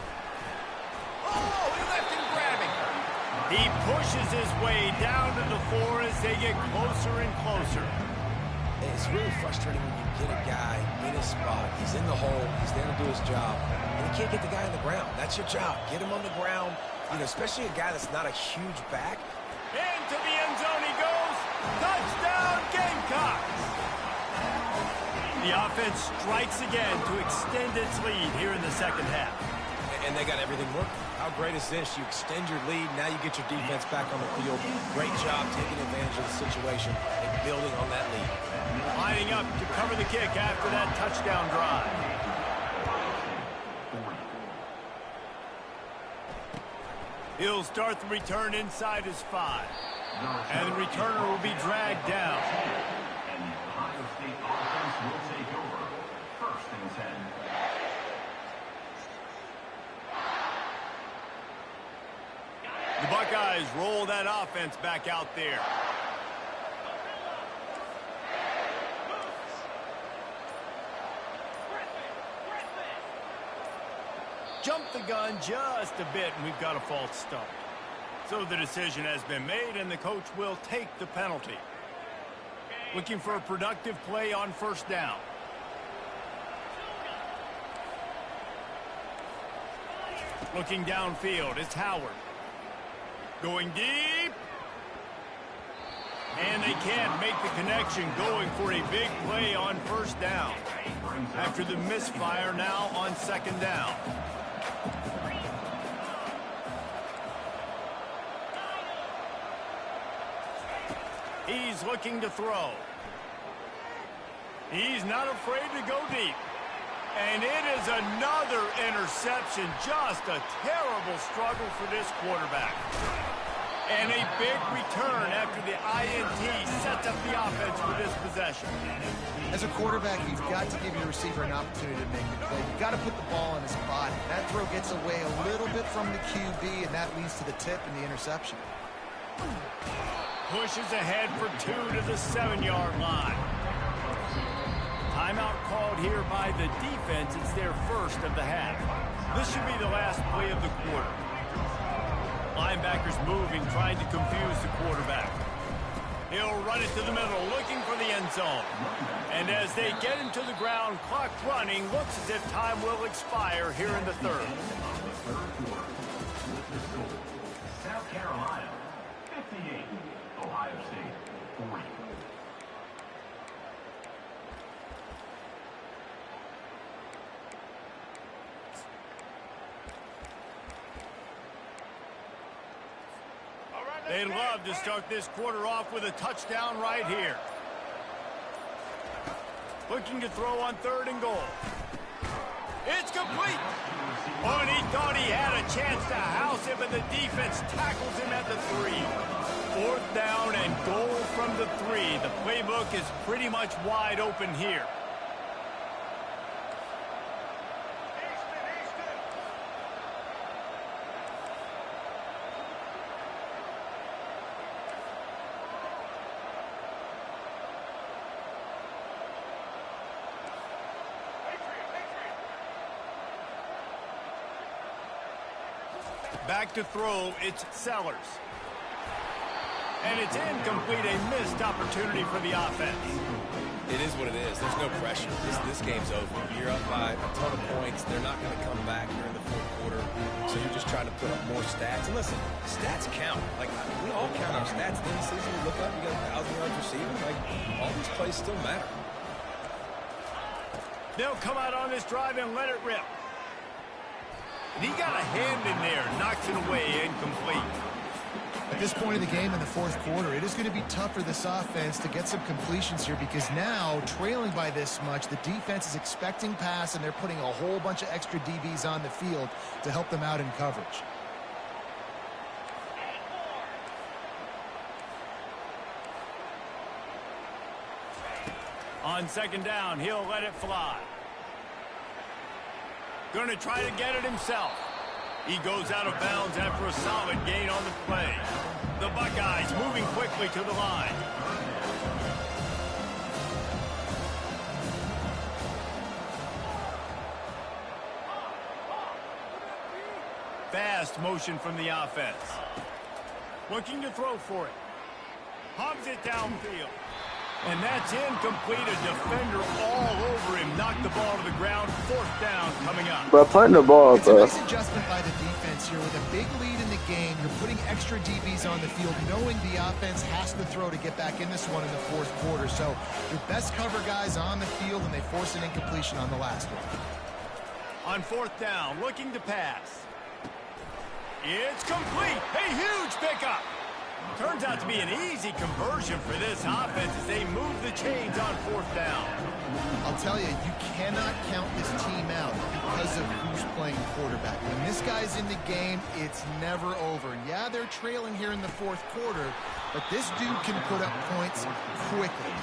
Oh, he left him grabbing. He pushes his way down to the floor as they get closer and closer. It's really frustrating when you get a guy in his spot. He's in the hole. He's there to do his job. And you can't get the guy on the ground. That's your job. Get him on the ground. You know, especially a guy that's not a huge back. Into the end zone he goes. Touchdown, Gamecocks! The offense strikes again to extend its lead here in the second half. And they got everything working. How great is this? You extend your lead. Now you get your defense back on the field. Great job taking advantage of the situation and building on that lead. Lining up to cover the kick after that touchdown drive. He'll start the return inside his 5. And the returner will be dragged down. And the Ohio State offense will take over. 1st and 10. The Buckeyes roll that offense back out there. Jump the gun just a bit, and we've got a false start. So the decision has been made, and the coach will take the penalty. Looking for a productive play on 1st down. Looking downfield, it's Howard. Going deep. And they can't make the connection, going for a big play on 1st down. After the misfire, now on 2nd down. He's looking to throw. He's not afraid to go deep. And it is another interception. Just a terrible struggle for this quarterback. And a big return after the INT sets up the offense for this possession. As a quarterback, you've got to give your receiver an opportunity to make the play. You've got to put the ball in his body. That throw gets away a little bit from the QB, and that leads to the tip and the interception. Pushes ahead for 2 to the 7-yard line. Timeout called here by the defense. It's their 1st of the half. This should be the last play of the quarter. Linebackers moving, trying to confuse the quarterback. He'll run it to the middle, looking for the end zone. And as they get him to the ground, clock running, looks as if time will expire here in the 3rd. South Carolina, 58. Ohio State, 40. They'd love to start this quarter off with a touchdown right here. Looking to throw on 3rd and goal. It's complete. Oh, and he thought he had a chance to house him, and the defense tackles him at the 3. 4th down and goal from the 3. The playbook is pretty much wide open here. Back to throw, it's Sellers. And it's incomplete, a missed opportunity for the offense. It is what it is. There's no pressure. This game's over. You're up by a ton of points. They're not going to come back during the 4th quarter. So you're just trying to put up more stats. And listen, stats count. Like, we all count our stats. Then the season, you look up, you got 1,000 yards receiving. Like, all these plays still matter. They'll come out on this drive and let it rip. And he got a hand in there, knocks it away, incomplete. At this point of the game in the 4th quarter, it is going to be tough for this offense to get some completions here because now, trailing by this much, the defense is expecting pass, and they're putting a whole bunch of extra DBs on the field to help them out in coverage. On 2nd down, he'll let it fly. Going to try to get it himself. He goes out of bounds after a solid gain on the play. The Buckeyes moving quickly to the line. Fast motion from the offense. Looking to throw for it. Hubs it downfield. And that's incomplete. A defender all over him. Knocked the ball to the ground. 4th down coming up. But punting the ball, It's a bro. nice adjustment by the defense here. With a big lead in the game, you're putting extra DBs on the field, knowing the offense has to throw to get back in this one in the 4th quarter. So your best cover guys on the field, and they force an incompletion on the last one. On 4th down, looking to pass. It's complete. A huge pickup. Turns out to be an easy conversion for this offense as they move the chains on 4th down. I'll tell you, you cannot count this team out because of who's playing quarterback. When this guy's in the game, it's never over. Yeah, they're trailing here in the 4th quarter, but this dude can put up points quickly.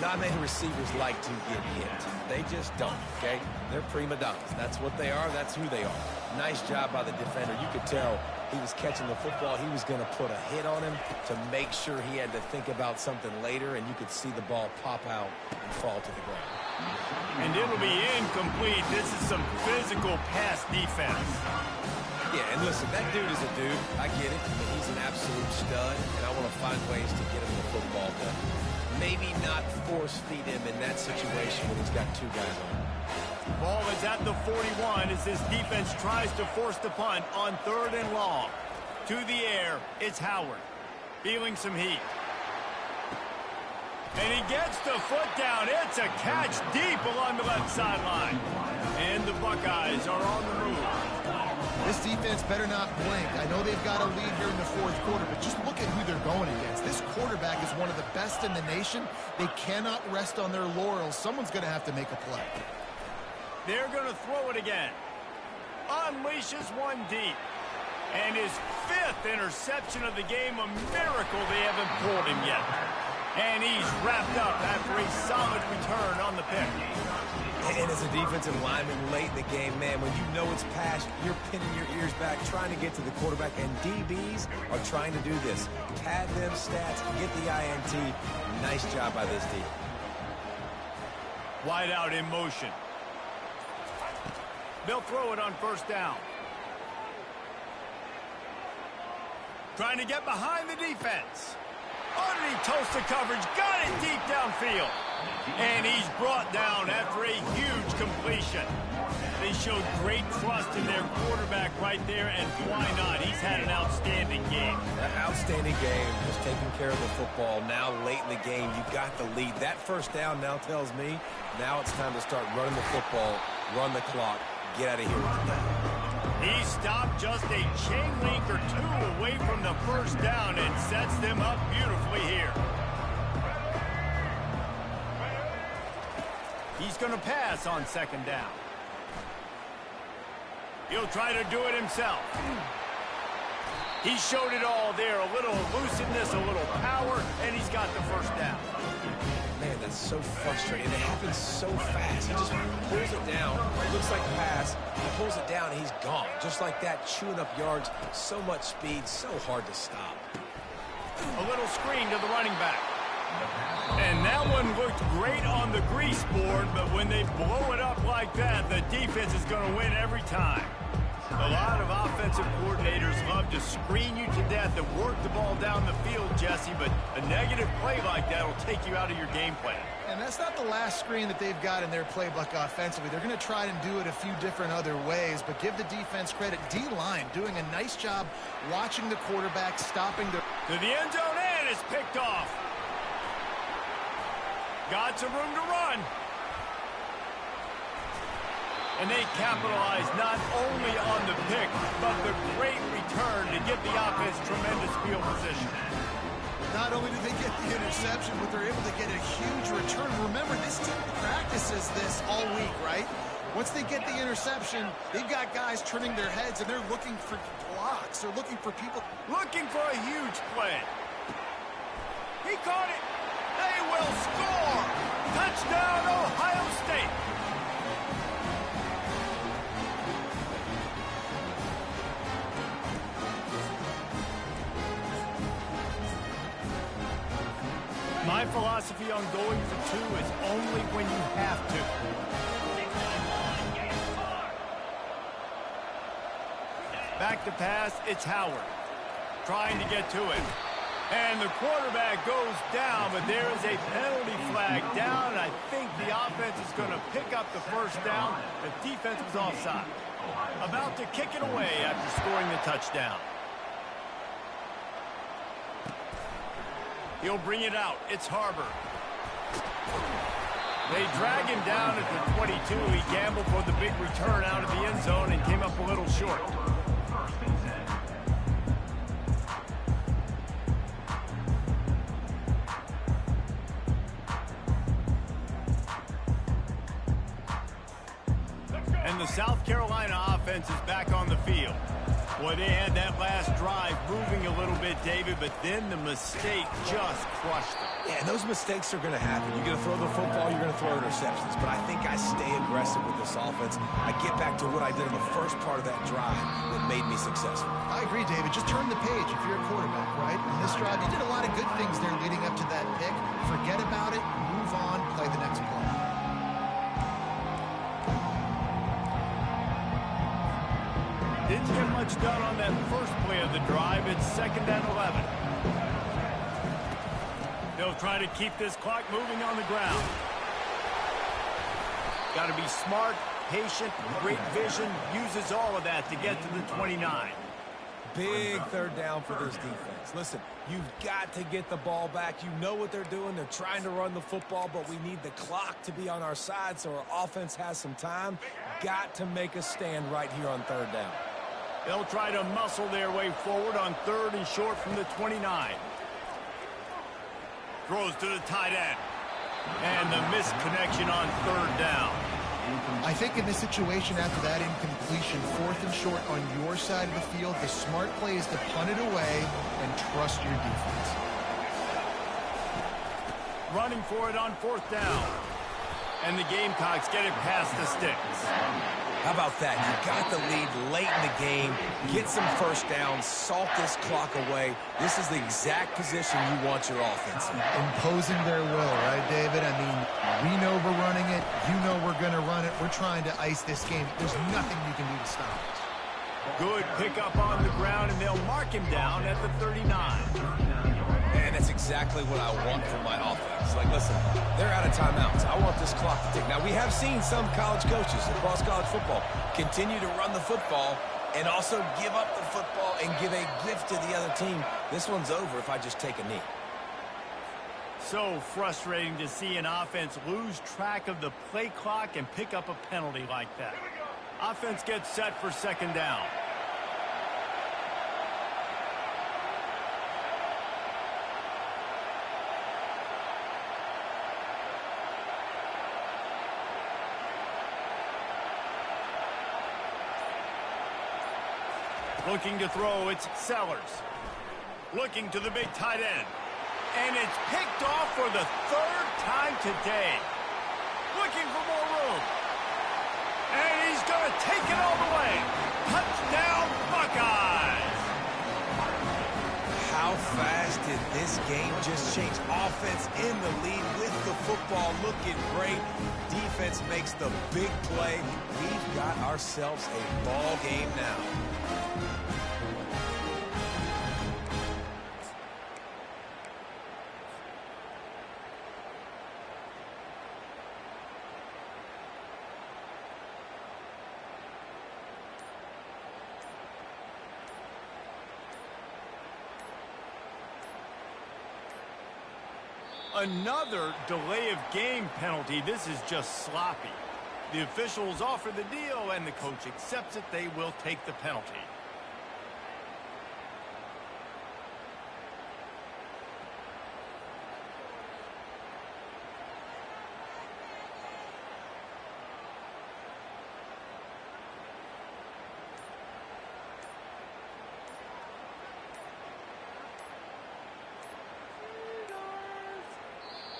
Not many receivers like to get hit. They just don't, okay? They're prima donnas. That's what they are. That's who they are. Nice job by the defender. You could tell he was catching the football. He was going to put a hit on him to make sure he had to think about something later, and you could see the ball pop out and fall to the ground. And it'll be incomplete. This is some physical pass defense. Yeah, and listen, that dude is a dude. I get it. I mean, he's an absolute stud, and I want to find ways to get him the football, but maybe not force feed him in that situation when he's got 2 guys on him. Ball is at the 41 as this defense tries to force the punt on 3rd and long. To the air, it's Howard. Feeling some heat. And he gets the foot down. It's a catch deep along the left sideline. And the Buckeyes are on the move. This defense better not blink. I know they've got a lead here in the 4th quarter, but just look at who they're going against. This quarterback is one of the best in the nation. They cannot rest on their laurels. Someone's going to have to make a play. They're going to throw it again. Unleashes one deep. And his 5th interception of the game. A miracle they haven't pulled him yet. And he's wrapped up after a solid return on the pick. And as a defensive lineman late in the game, man, when you know it's past, you're pinning your ears back, trying to get to the quarterback, and DBs are trying to do this. Pad them stats, get the INT. Nice job by this D. Wide out in motion. They'll throw it on 1st down. Trying to get behind the defense. Underneath Tosa coverage, got it deep downfield. And he's brought down after a huge completion. They showed great trust in their quarterback right there, and why not? He's had an outstanding game. An outstanding game, just taking care of the football. Now, late in the game, you got the lead. That 1st down now tells me now it's time to start running the football, run the clock, get out of here with the down. He stopped just a chain link or 2 away from the 1st down and sets them up beautifully here. He's going to pass on 2nd down. He'll try to do it himself. He showed it all there. A little elusiveness, a little power, and he's got the 1st down. Man, that's so frustrating. It happens so fast. He just pulls it down. It looks like a pass. He pulls it down, and he's gone. Just like that, chewing up yards. So much speed, so hard to stop. A little screen to the running back. And that one looked great on the grease board, but when they blow it up like that, the defense is going to win every time. A lot of offensive coordinators love to screen you to death and work the ball down the field, Jesse, but a negative play like that will take you out of your game plan. And that's not the last screen that they've got in their playbook offensively. They're going to try and do it a few different other ways, but give the defense credit. D-line doing a nice job watching the quarterback, stopping the... To the end zone, and it's picked off. Got some room to run. And they capitalize not only on the pick, but the great return to give the offense tremendous field position. Not only did they get the interception, but they're able to get a huge return. Remember, this team practices this all week, right? Once they get the interception, they've got guys turning their heads, and they're looking for blocks. They're looking for people. Looking for a huge play. He caught it. They will score. Touchdown, Ohio State. My philosophy on going for two is only when you have to. Back to pass, it's Howard. Trying to get to it. And the quarterback goes down, but there is a penalty flag down, and I think the offense is going to pick up the first down. The defense was offside. About to kick it away after scoring the touchdown. He'll bring it out. It's Harbor. They drag him down at the 22. He gambled for the big return out of the end zone and came up a little short. And the South Carolina offense is back on the field. Boy, they had that last drive moving a little bit, David, but then the mistake just crushed them. Yeah, and those mistakes are going to happen. You're going to throw the football, you're going to throw interceptions. But I think I stay aggressive with this offense. I get back to what I did in the first part of that drive that made me successful. I agree, David. Just turn the page if you're a quarterback, right? In this drive, you did a lot of good things there leading up to that pick. Forget about it, move on, play the next play. Didn't get much done on that first play of the drive. It's 2nd and 11. They'll try to keep this clock moving on the ground. Got to be smart, patient, great vision. Uses all of that to get to the 29. Big third down for this defense. Listen, you've got to get the ball back. You know what they're doing. They're trying to run the football, but we need the clock to be on our side so our offense has some time. Got to make a stand right here on third down. They'll try to muscle their way forward on 3rd and short from the 29. Throws to the tight end. And the missed connection on 3rd down. I think in this situation after that incompletion, 4th and short on your side of the field, the smart play is to punt it away and trust your defense. Running for it on 4th down. And the Gamecocks get it past the sticks. How about that? You got the lead late in the game. Get some first downs. Salt this clock away. This is the exact position you want your offense in. Imposing their will, right, David? I mean, we know we're running it. You know we're going to run it. We're trying to ice this game. There's nothing you can do to stop us. Good pickup on the ground, and they'll mark him down at the 39. And that's exactly what I want from my offense. Like, listen, they're out of timeouts. I want this clock to tick. Now, we have seen some college coaches across college football continue to run the football and also give up the football and give a gift to the other team. This one's over if I just take a knee. So frustrating to see an offense lose track of the play clock and pick up a penalty like that. Offense gets set for 2nd down. Looking to throw, it's Sellers. Looking to the big tight end. And it's picked off for the 3rd time today. Looking for more room. And he's going to take it all the way. Touchdown, Buckeyes! How fast did this game just change? Offense in the lead with the football looking great. Defense makes the big play. We've got ourselves a ball game now. Another delay of game penalty. This is just sloppy. The officials offer the deal, and the coach accepts it. They will take the penalty.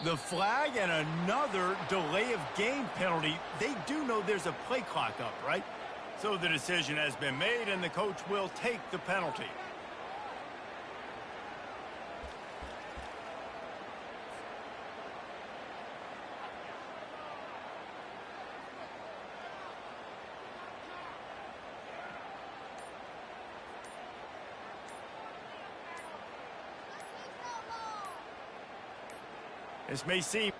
The flag and another delay of game penalty. They do know there's a play clock up, right? So the decision has been made, and the coach will take the penalty. This may seem...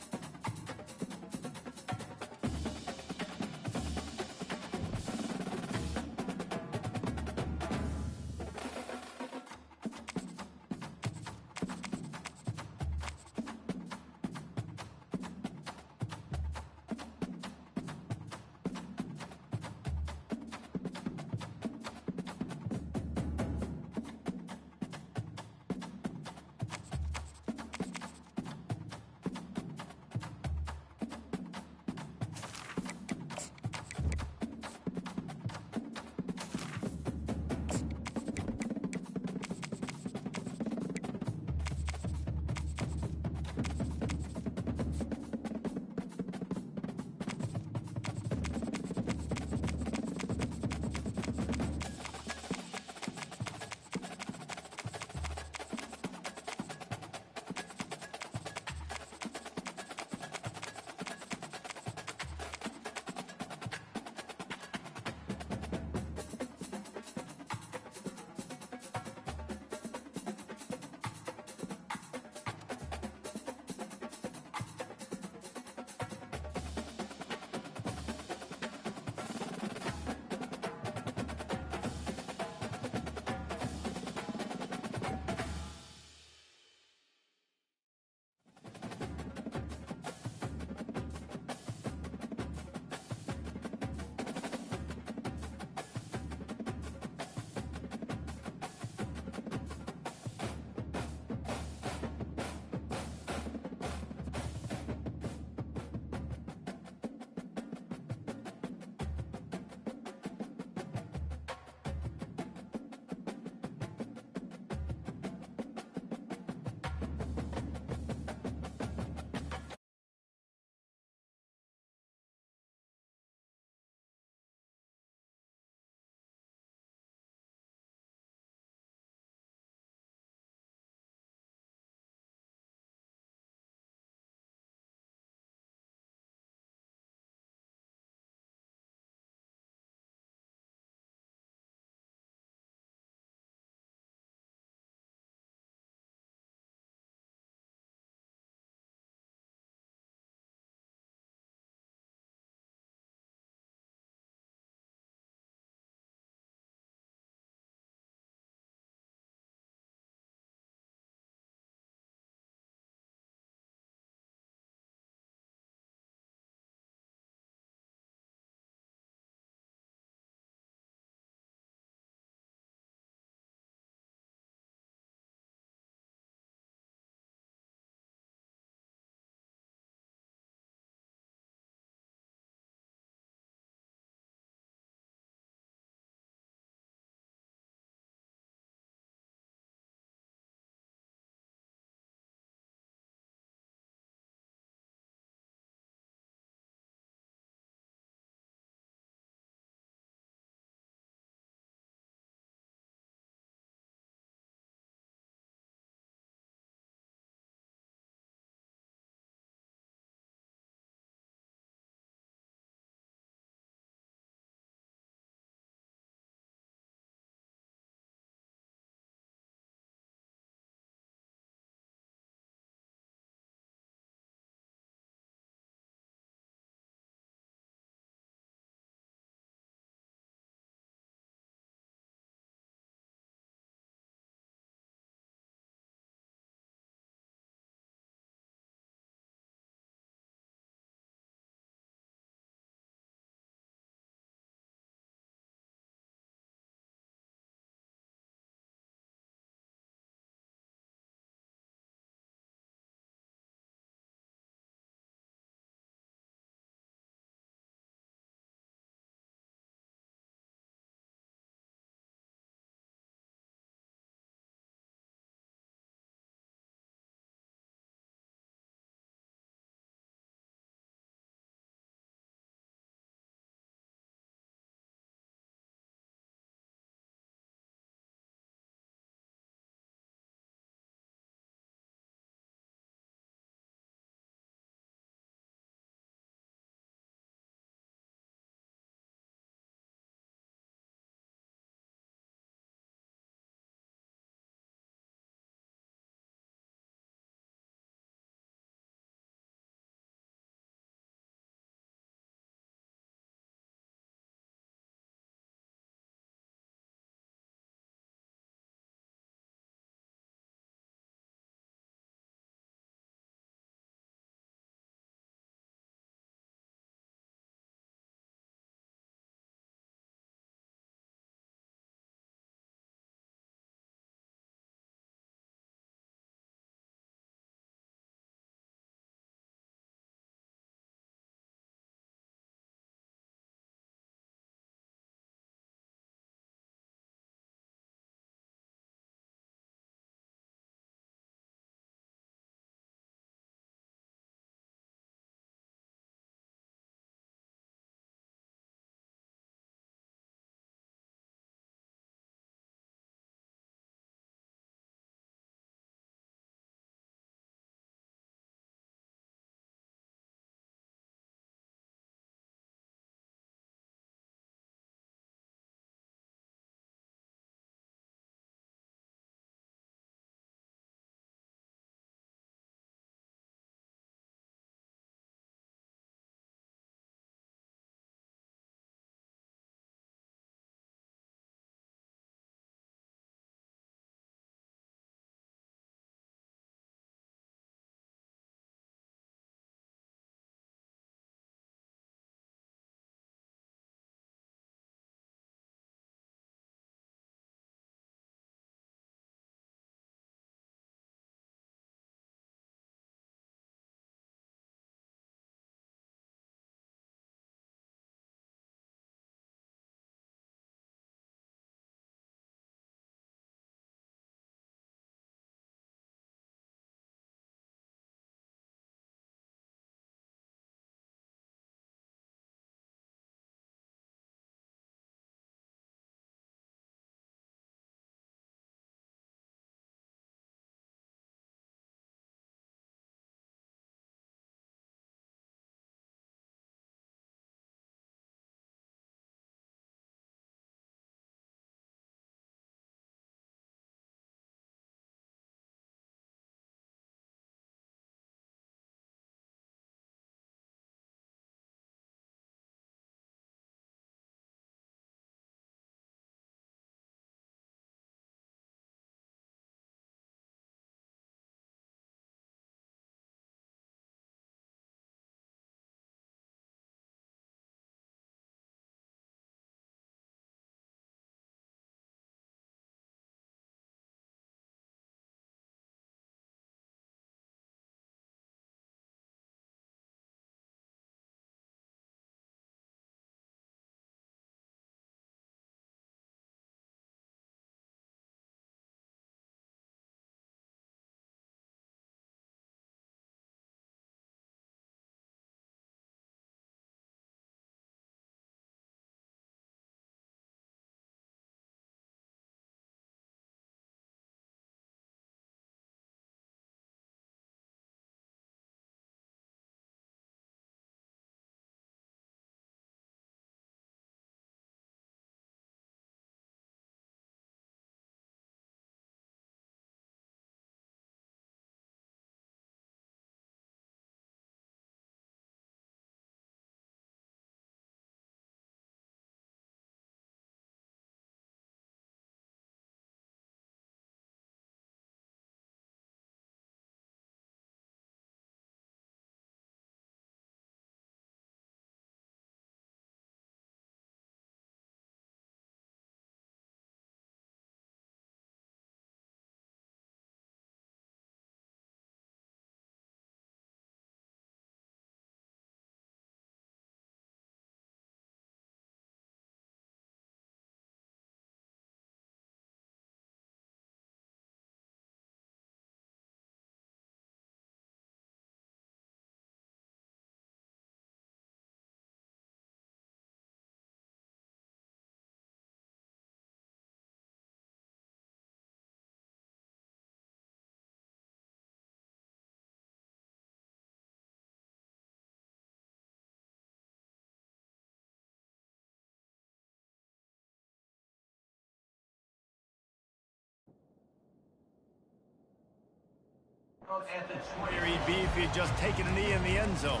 At the 20. Where he'd be if he had just taken a knee in the end zone.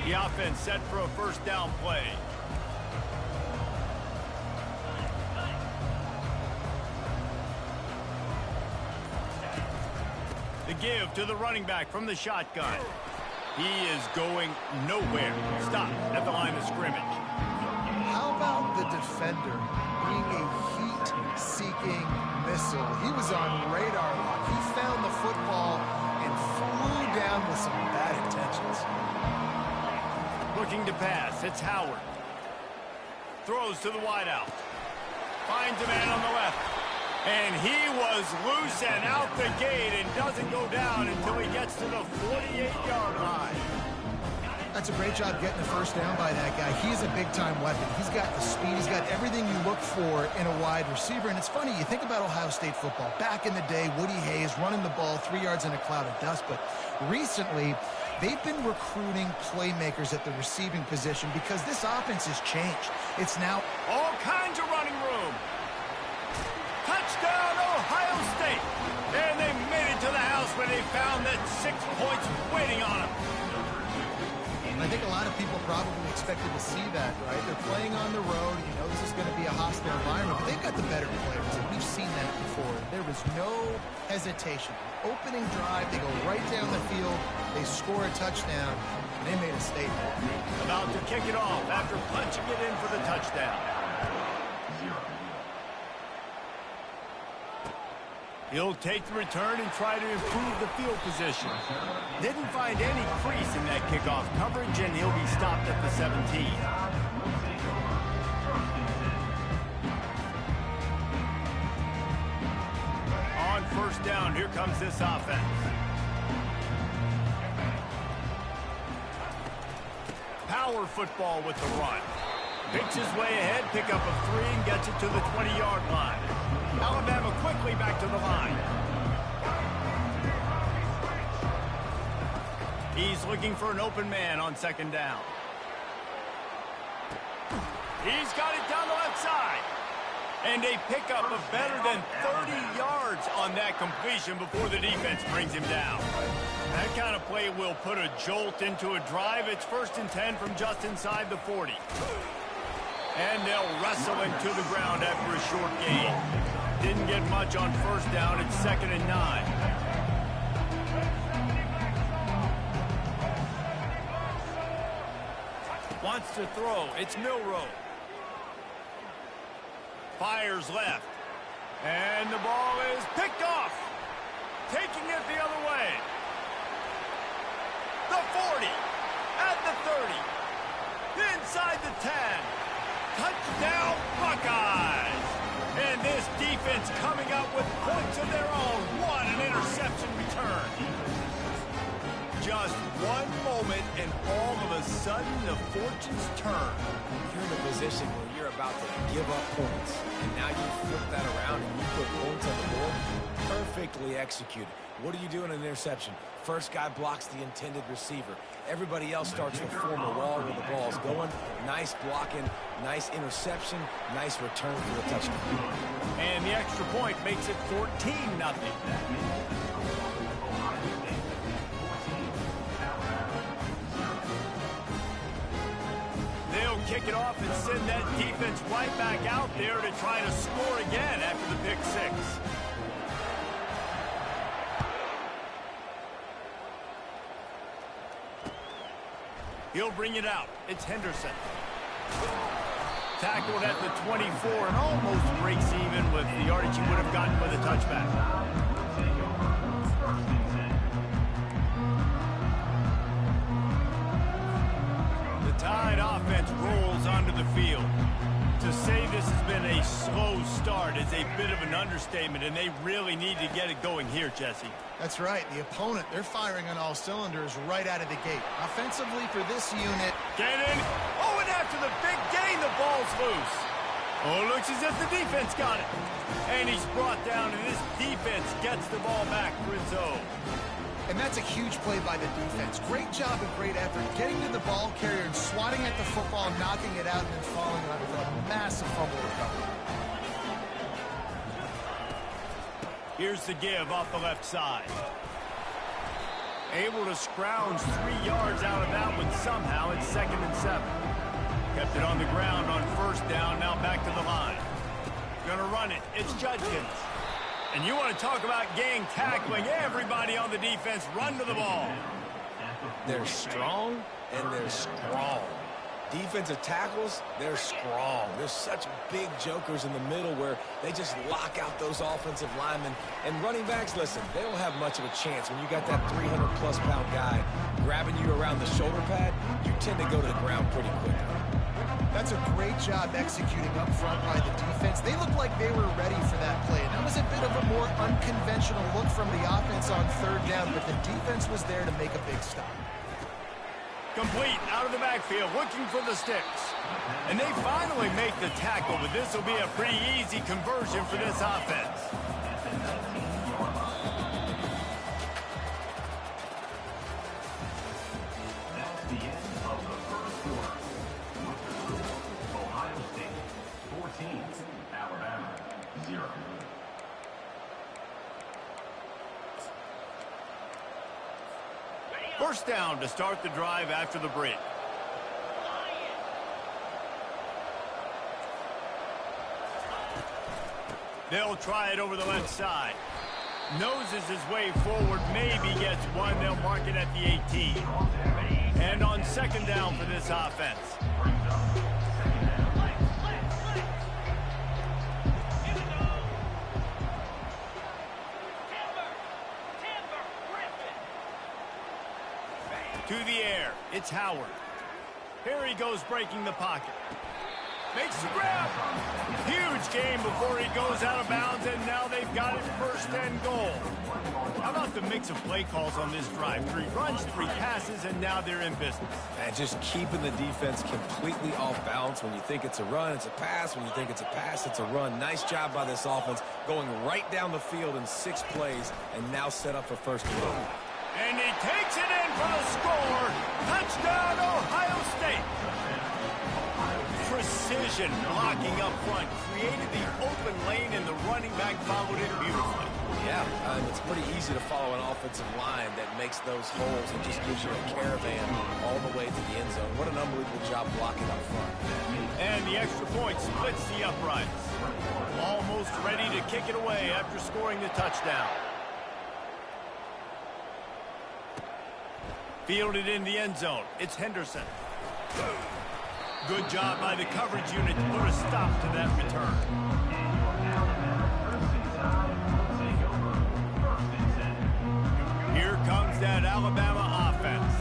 The offense set for a first down play. The give to the running back from the shotgun. He is going nowhere. Stop at the line of scrimmage. How about the defender being a heat-seeking missile? He was on radar lock. He found the football and flew down with some bad intentions. Looking to pass. It's Howard. Throws to the wideout. Finds a man on the left. And he was loose and out the gate and doesn't go down until he gets to the 48-yard line. That's a great job getting the first down by that guy. He's a big-time weapon. He's got the speed. He's got everything you look for in a wide receiver. And it's funny, you think about Ohio State football. Back in the day, Woody Hayes running the ball 3 yards in a cloud of dust. But recently, they've been recruiting playmakers at the receiving position because this offense has changed. It's now all kinds of running room. Touchdown, Ohio State. And they made it to the house when they found that 6 points waiting on them. I think a lot of people probably expected to see that, right? They're playing on the road. You know, this is going to be a hostile environment, but they've got the better players, and we've seen that before. There was no hesitation. Opening drive, they go right down the field, they score a touchdown, and they made a statement. About to kick it off after punching it in for the touchdown. He'll take the return and try to improve the field position. Didn't find any crease in that kickoff coverage, and he'll be stopped at the 17. On first down, here comes this offense. Power football with the run. Picks his way ahead, pick up a 3, and gets it to the 20-yard line. Alabama quickly back to the line. He's looking for an open man on second down. He's got it down the left side. And a pickup of better than 30 yards on that completion before the defense brings him down. That kind of play will put a jolt into a drive. It's 1st and 10 from just inside the 40. And they'll wrestle him to the ground after a short gain. Didn't get much on first down. It's 2nd and 9. Wants to throw. It's Milroe. Fires left. And the ball is picked off. Taking it the other way. The 40. At the 30. Inside the 10. Touchdown, Buckeyes! And this defense coming up with points of their own. What an interception return. Just one moment, and all of a sudden, the fortunes turn. You're in a position where you're about to give up points, and now you flip that around and you put points on the board. Perfectly executed. What do you do in an interception? First guy blocks the intended receiver. Everybody else starts to form a wall where the ball's going. Nice blocking, nice interception, nice return for a touchdown. And the extra point makes it 14-0. They'll kick it off and send that defense right back out there to try to score again after the pick 6. He'll bring it out. It's Henderson. Tackled at the 24 and almost breaks even with the yardage he would have gotten with a touchback. The Tide offense rolls onto the field. To say this has been a slow start is a bit of an understatement, and they really need to get it going here, Jesse. That's right. The opponent, they're firing on all cylinders right out of the gate. Offensively for this unit. Get in. Oh, and after the big gain, the ball's loose. Oh, looks as if the defense got it. And he's brought down, and this defense gets the ball back for its own. And that's a huge play by the defense. Great job and great effort getting to the ball carrier and swatting at the football, knocking it out, and then following up with a massive fumble recovery. Here's the give off the left side. Able to scrounge 3 yards out of that one somehow. It's 2nd and 7. Kept it on the ground on 1st down. Now back to the line. Gonna run it. It's Judkins. And you want to talk about gang tackling. Everybody on the defense run to the ball. They're strong and they're strong. Defensive tackles, they're strong. There's such big jokers in the middle where they just lock out those offensive linemen. And running backs, listen, they don't have much of a chance. When you got that 300-plus pound guy grabbing you around the shoulder pad, you tend to go to the ground pretty quickly. That's a great job executing up front by the defense. They looked like they were ready for that play. And that was a bit of a more unconventional look from the offense on 3rd down, but the defense was there to make a big stop. Complete out of the backfield, looking for the sticks. And they finally make the tackle, but this will be a pretty easy conversion for this offense. That's the end of the first quarter. With the score, Ohio State 14, Alabama 0. First down to start the drive after the break. They'll try it over the left side. Noses his way forward, maybe gets one. They'll mark it at the 18. And on 2nd down for this offense. To the air, it's Howard. Here he goes breaking the pocket. Makes the grab. Huge game before he goes out of bounds, and now they've got it 1st and goal. How about the mix of play calls on this drive? 3 runs, 3 passes, and now they're in business. And just keeping the defense completely off balance. When you think it's a run, it's a pass. When you think it's a pass, it's a run. Nice job by this offense going right down the field in 6 plays and now set up for 1st and goal. And he takes it in for the score. Touchdown, Ohio State. Precision blocking up front. Created the open lane, and the running back followed it beautifully. Yeah, it's pretty easy to follow an offensive line that makes those holes and just gives you a caravan all the way to the end zone. What an unbelievable job blocking up front. And the extra point splits the uprights. Almost ready to kick it away after scoring the touchdown. Fielded in the end zone. It's Henderson. Good job by the coverage unit to put a stop to that return. Here comes that Alabama offense.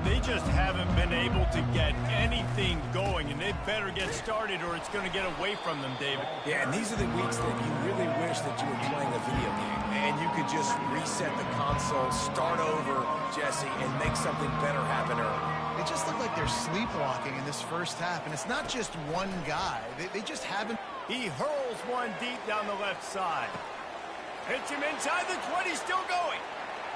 They just haven't been able to get anything going, and they better get started or it's going to get away from them, David. Yeah, and these are the weeks that you really wish that you were playing a video game and you could just reset the console, start over, Jesse, and make something better happen early. They just look like they're sleepwalking in this 1st half, and it's not just one guy. They just haven't. He hurls one deep down the left side. Hits him inside the 20, still going.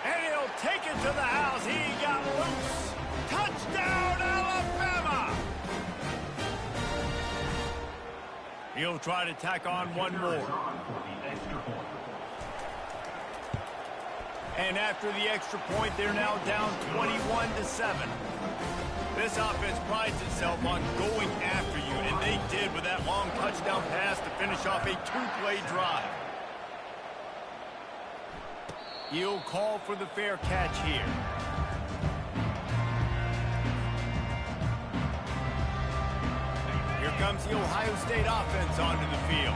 And he'll take it to the house. He got loose. Touchdown, Alabama! He'll try to tack on one more. And after the extra point, they're now down 21-7. This offense prides itself on going after you, and they did with that long touchdown pass to finish off a 2-play drive. He'll call for the fair catch here. Here comes the Ohio State offense onto the field.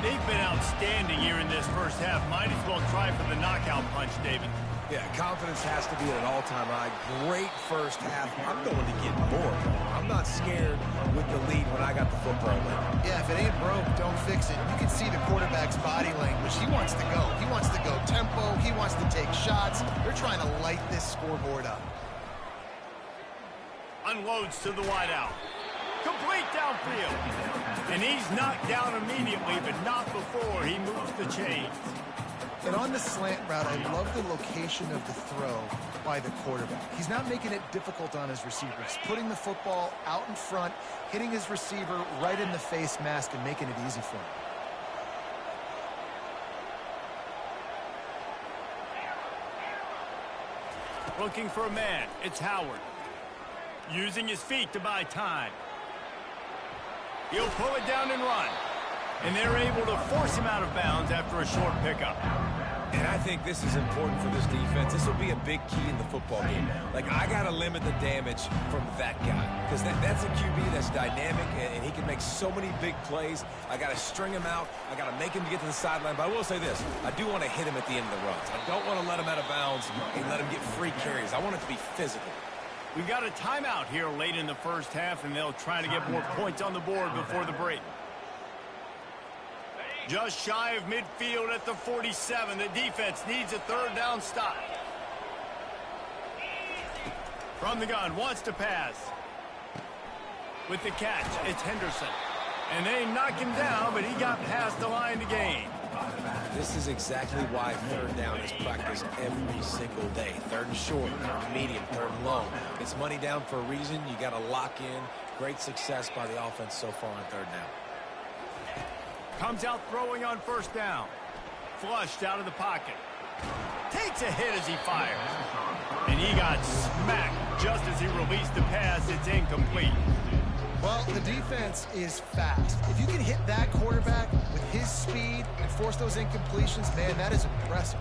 They've been outstanding here in this 1st half. Might as well try for the knockout punch, David. Yeah, confidence has to be at an all-time high. Great 1st half. I'm going to get bored. I'm not scared with the lead when I got the football lead. Yeah, if it ain't broke, don't fix it. You can see the quarterback's body language. He wants to go. He wants to go tempo. He wants to take shots. They're trying to light this scoreboard up. Unloads to the wideout. Complete downfield. And he's knocked down immediately, but not before he moves the chains. And on the slant route, I love the location of the throw by the quarterback. He's not making it difficult on his receivers. Putting the football out in front, hitting his receiver right in the face mask and making it easy for him. Looking for a man. It's Howard. Using his feet to buy time. He'll pull it down and run. And they're able to force him out of bounds after a short pickup. And I think this is important for this defense. This will be a big key in the football game. Like, I got to limit the damage from that guy. Because that's a QB that's dynamic, and he can make so many big plays. I got to string him out. I got to make him get to the sideline. But I will say this. I do want to hit him at the end of the runs. I don't want to let him out of bounds and let him get free carries. I want it to be physical. We've got a timeout here late in the first half, and they'll try to get more points on the board before the break. Just shy of midfield at the 47. The defense needs a third down stop. From the gun, wants to pass. With the catch, it's Henderson. And they knock him down, but he got past the line to gain. This is exactly why third down is practiced every single day. Third and short, third and medium, third and long. It's money down for a reason. You got to lock in. Great success by the offense so far on third down. Comes out throwing on first down. Flushed out of the pocket. Takes a hit as he fires. And he got smacked just as he released the pass. It's incomplete. Well, the defense is fast. If you can hit that quarterback with his speed and force those incompletions, man, that is impressive.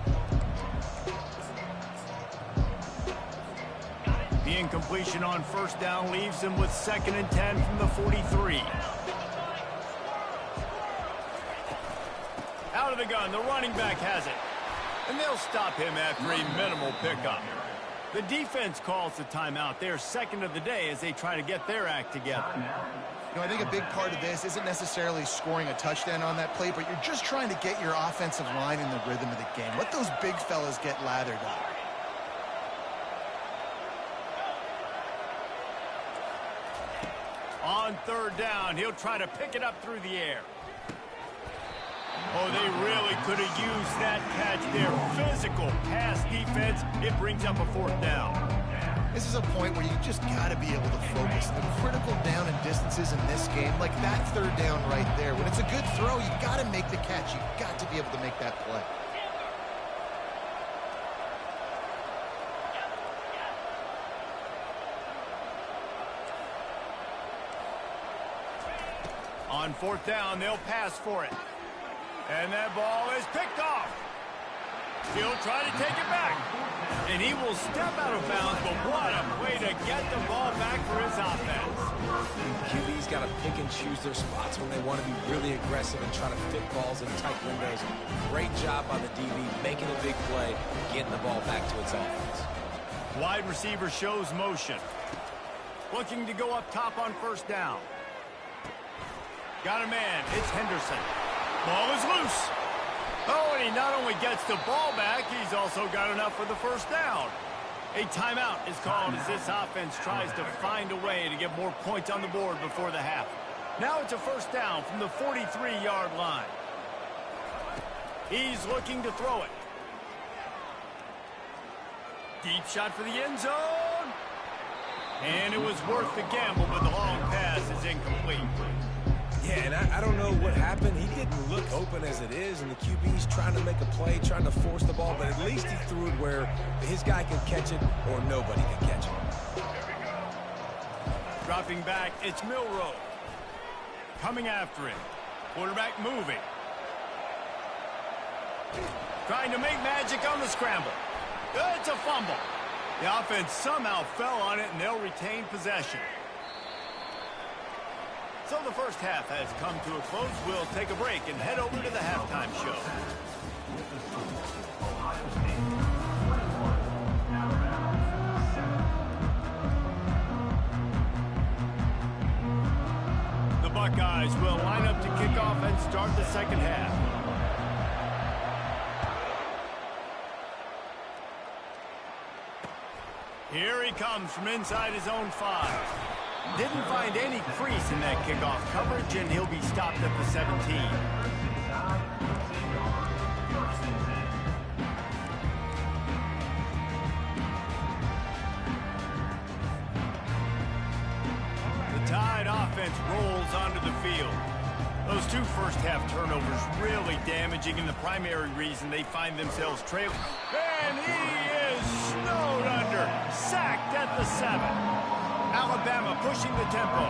The incompletion on first down leaves him with 2nd and 10 from the 43. Out of the gun, the running back has it. And they'll stop him after a minimal pickup. The defense calls the timeout. They're second of the day as they try to get their act together. You know, I think a big part of this isn't necessarily scoring a touchdown on that play, but you're just trying to get your offensive line in the rhythm of the game. Let those big fellas get lathered up. On third down, he'll try to pick it up through the air. Oh, they really could have used that catch there. Physical pass defense. It brings up a 4th down. This is a point where you just got to be able to focus. The critical down and distances in this game, like that third down right there. When it's a good throw, you got to make the catch. You got to be able to make that play. On 4th down, they'll pass for it. And that ball is picked off. He'll try to take it back. And he will step out of bounds, but what a way to get the ball back for his offense. QB's got to pick and choose their spots when they want to be really aggressive and try to fit balls in tight windows. Great job by the DB, making a big play, getting the ball back to its offense. Wide receiver shows motion. Looking to go up top on first down. Got a man. It's Henderson. Ball is loose. Oh, and he not only gets the ball back, he's also got enough for the first down. A timeout is called as this offense tries to find a way to get more points on the board before the half. Now it's a first down from the 43-yard line. He's looking to throw it. Deep shot for the end zone. And it was worth the gamble, but the long pass is incomplete. Yeah, and I don't know what happened. He didn't look open as it is, and the QB's trying to make a play, trying to force the ball, but at least he threw it where his guy can catch it or nobody can catch it. Dropping back, it's Milroe. Coming after him. Quarterback moving. Trying to make magic on the scramble. It's a fumble. The offense somehow fell on it, and they'll retain possession. So the first half has come to a close. We'll take a break and head over to the halftime show. The Buckeyes will line up to kick off and start the second half. Here he comes from inside his own 5. Didn't find any crease in that kickoff coverage, and he'll be stopped at the 17. The Tide offense rolls onto the field. Those two first-half turnovers really damaging, and the primary reason they find themselves trailing. And he is snowed under, sacked at the 7. Alabama pushing the tempo.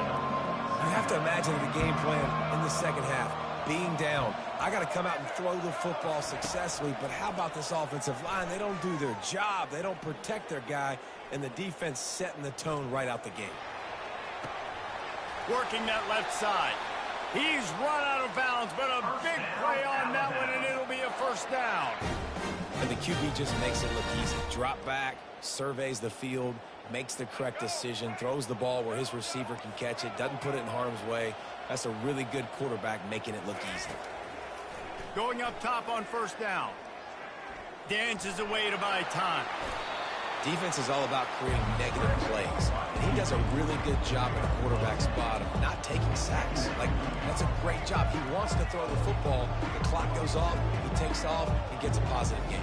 You have to imagine the game plan in the second half. Being down, I got to come out and throw the football successfully, but how about this offensive line? They don't do their job. They don't protect their guy, and the defense setting the tone right out the gate. Working that left side. He's run out of bounds, but a big play on that one, and it'll be a first down. And the QB just makes it look easy. Drop back, surveys the field, makes the correct decision, throws the ball where his receiver can catch it, doesn't put it in harm's way. That's a really good quarterback making it look easy. Going up top on first down. Dances away to buy time. Defense is all about creating negative plays, and he does a really good job at the quarterback spot of not taking sacks. Like, that's a great job. He wants to throw the football. The clock goes off, he takes off, and gets a positive gain.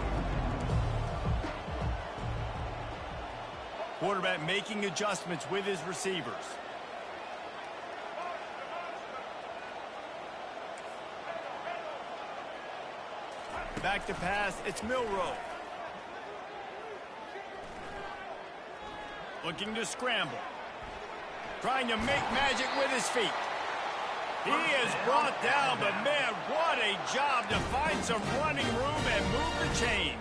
Quarterback making adjustments with his receivers. Back to pass, it's Milroe. Looking to scramble. Trying to make magic with his feet. He is brought down, but man, what a job to find some running room and move the chains.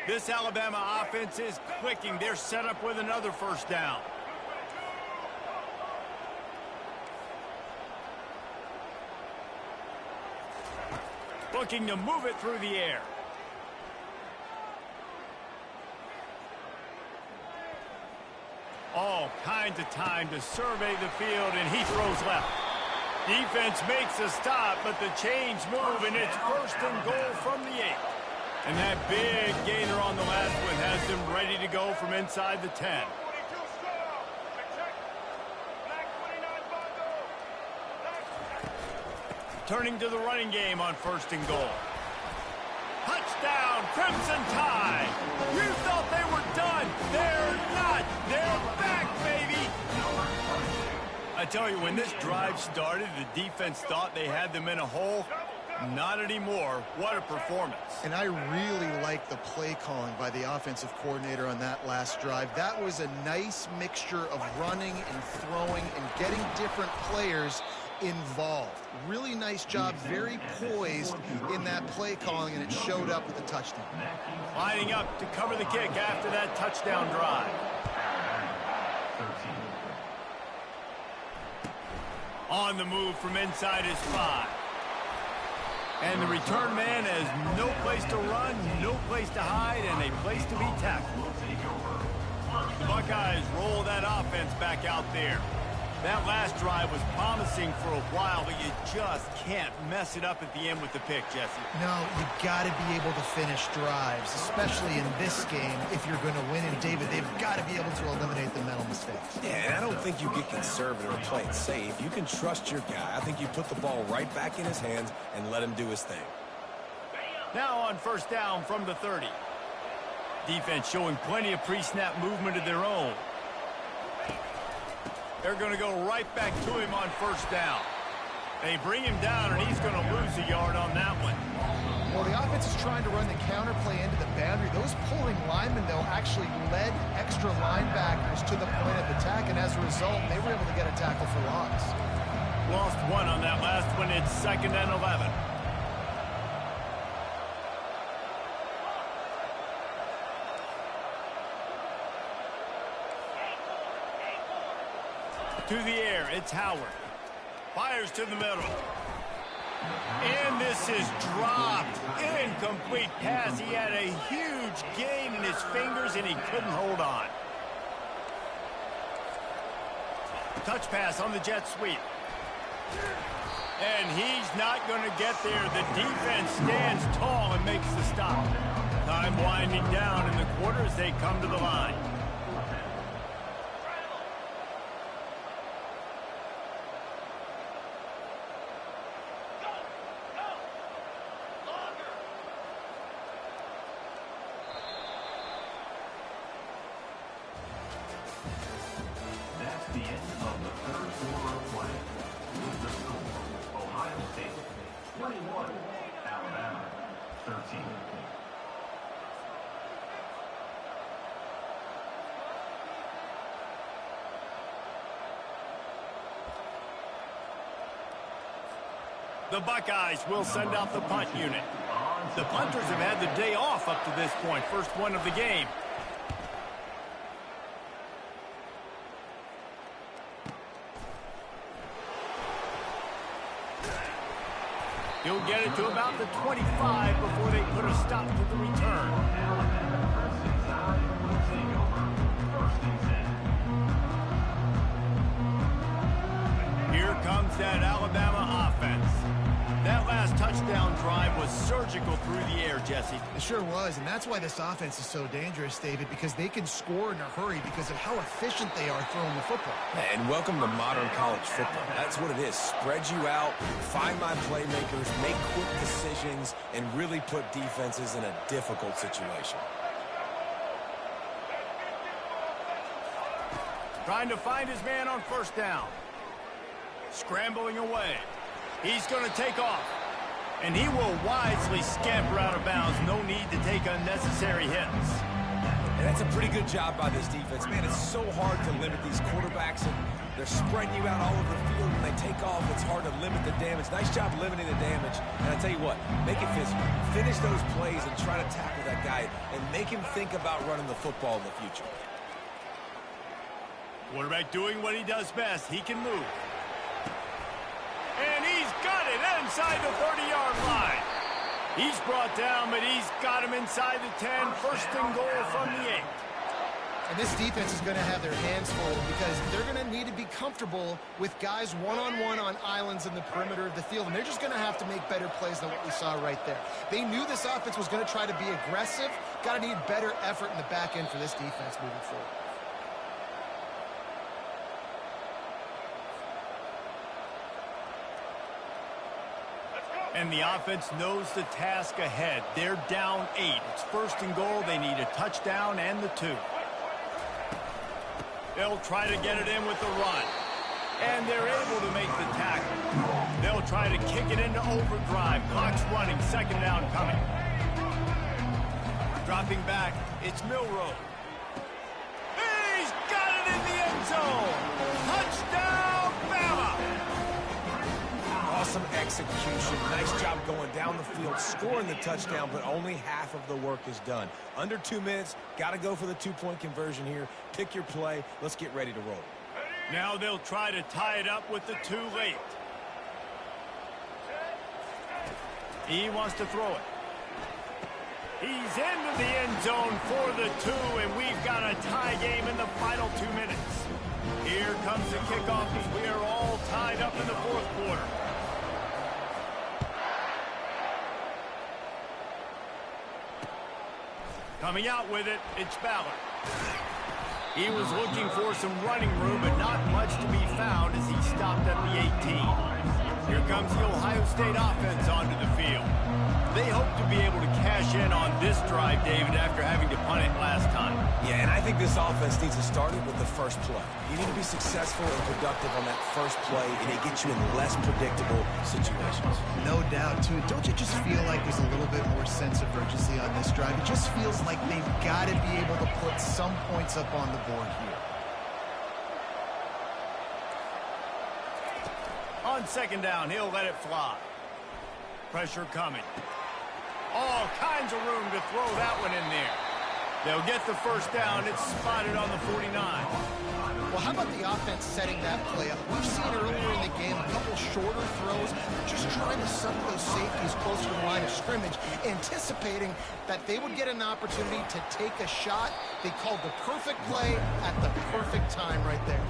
This Alabama offense is clicking. They're set up with another first down. Looking to move it through the air. All kinds of time to survey the field, and he throws left. Defense makes a stop, but the chains move, and it's first and goal from the 8. And that big gainer on the last one has them ready to go from inside the 10. Turning to the running game on first and goal. Touchdown, Crimson Tide. You thought they were done. They're not. They're back, baby. I tell you, when this drive started, the defense thought they had them in a hole. Not anymore. What a performance. And I really like the play calling by the offensive coordinator on that last drive. That was a nice mixture of running and throwing and getting different players involved. Really nice job, very poised in that play calling, and it showed up with a touchdown. Lining up to cover the kick after that touchdown drive. On the move from inside his 5. And the return man has no place to run, no place to hide, and a place to be tackled. The Buckeyes roll that offense back out there. That last drive was promising for a while, but you just can't mess it up at the end with the pick, Jesse. No, you got to be able to finish drives, especially in this game. If you're going to win, and David, they've got to be able to eliminate the mental mistakes. Yeah, and I don't think you get conservative or play it safe. You can trust your guy. I think you put the ball right back in his hands and let him do his thing. Now on first down from the 30. Defense showing plenty of pre-snap movement of their own. They're going to go right back to him on first down. They bring him down, and he's going to lose a yard on that one. Well, the offense is trying to run the counter play into the boundary. Those pulling linemen, though, actually led extra linebackers to the point of attack, and as a result, they were able to get a tackle for loss. Lost one on that last one. It's 2nd and 11. To the air, it's Howard. Fires to the middle. And this is dropped. Incomplete pass. He had a huge gain in his fingers, and he couldn't hold on. Touch pass on the jet sweep. And he's not going to get there. The defense stands tall and makes the stop. Time winding down in the quarter as they come to the line. the third quarter of play. With the score, Ohio State 21, Alabama 13. The Buckeyes will send out the punt unit. The punters have had the day off up to this point. First one of the game. He'll get it to about the 25 before they put a stop to the return. Here comes that Alabama offense. That last touchdown drive was surgical through the air, Jesse. It sure was, and that's why this offense is so dangerous, David, because they can score in a hurry because of how efficient they are throwing the football. And welcome to modern college football. That's what it is. Spread you out, find my playmakers, make quick decisions, and really put defenses in a difficult situation. Trying to find his man on first down. Scrambling away. He's going to take off. And he will wisely scamper out of bounds. No need to take unnecessary hits. And that's a pretty good job by this defense. Man, it's so hard to limit these quarterbacks, and they're spreading you out all over the field. When they take off, it's hard to limit the damage. Nice job limiting the damage. And I tell you what, make it physical. Finish those plays and try to tackle that guy and make him think about running the football in the future. Quarterback doing what he does best. He can move. And he's got it inside the 30-yard line. He's brought down, but he's got him inside the 10. First and goal from the 8. And this defense is going to have their hands full because they're going to need to be comfortable with guys one-on-one on islands in the perimeter of the field. And they're just going to have to make better plays than what we saw right there. They knew this offense was going to try to be aggressive. Got to need better effort in the back end for this defense moving forward. And the offense knows the task ahead. They're down 8. It's first and goal. They need a touchdown and the 2. They'll try to get it in with the run. And they're able to make the tackle. They'll try to kick it into overdrive. Clock's running. Second down coming. Dropping back. It's Milroe. He's got it in the end zone. Touchdown, Bama. Awesome execution. Nice job going down the field, scoring the touchdown, but only half of the work is done. Under 2 minutes, got to go for the 2-point conversion here. Pick your play. Let's get ready to roll. Now they'll try to tie it up with the 2 late. He wants to throw it. He's into the end zone for the 2, and we've got a tie game in the final 2 minutes. Here comes the kickoff as we are all tied up in the fourth quarter. Coming out with it, it's Ballard. He was looking for some running room, but not much to be found as he stopped at the 18. Here comes the Ohio State offense onto the field. They hope to be able to cash in on this drive, David, after having to punt it last time. Yeah, and I think this offense needs to start it with the first play. You need to be successful and productive on that first play, and it gets you in less predictable situations. No doubt, too. Don't you just feel like there's a little bit more sense of urgency on this drive? It just feels like they've got to be able to put some points up on the board here. On second down, he'll let it fly. Pressure coming. All kinds of room to throw that one in there. They'll get the first down. It's spotted on the 49. Well, how about the offense setting that play up? We've seen earlier in the game a couple shorter throws, just trying to suck those safeties closer to the line of scrimmage, anticipating that they would get an opportunity to take a shot. They called the perfect play at the perfect time right there.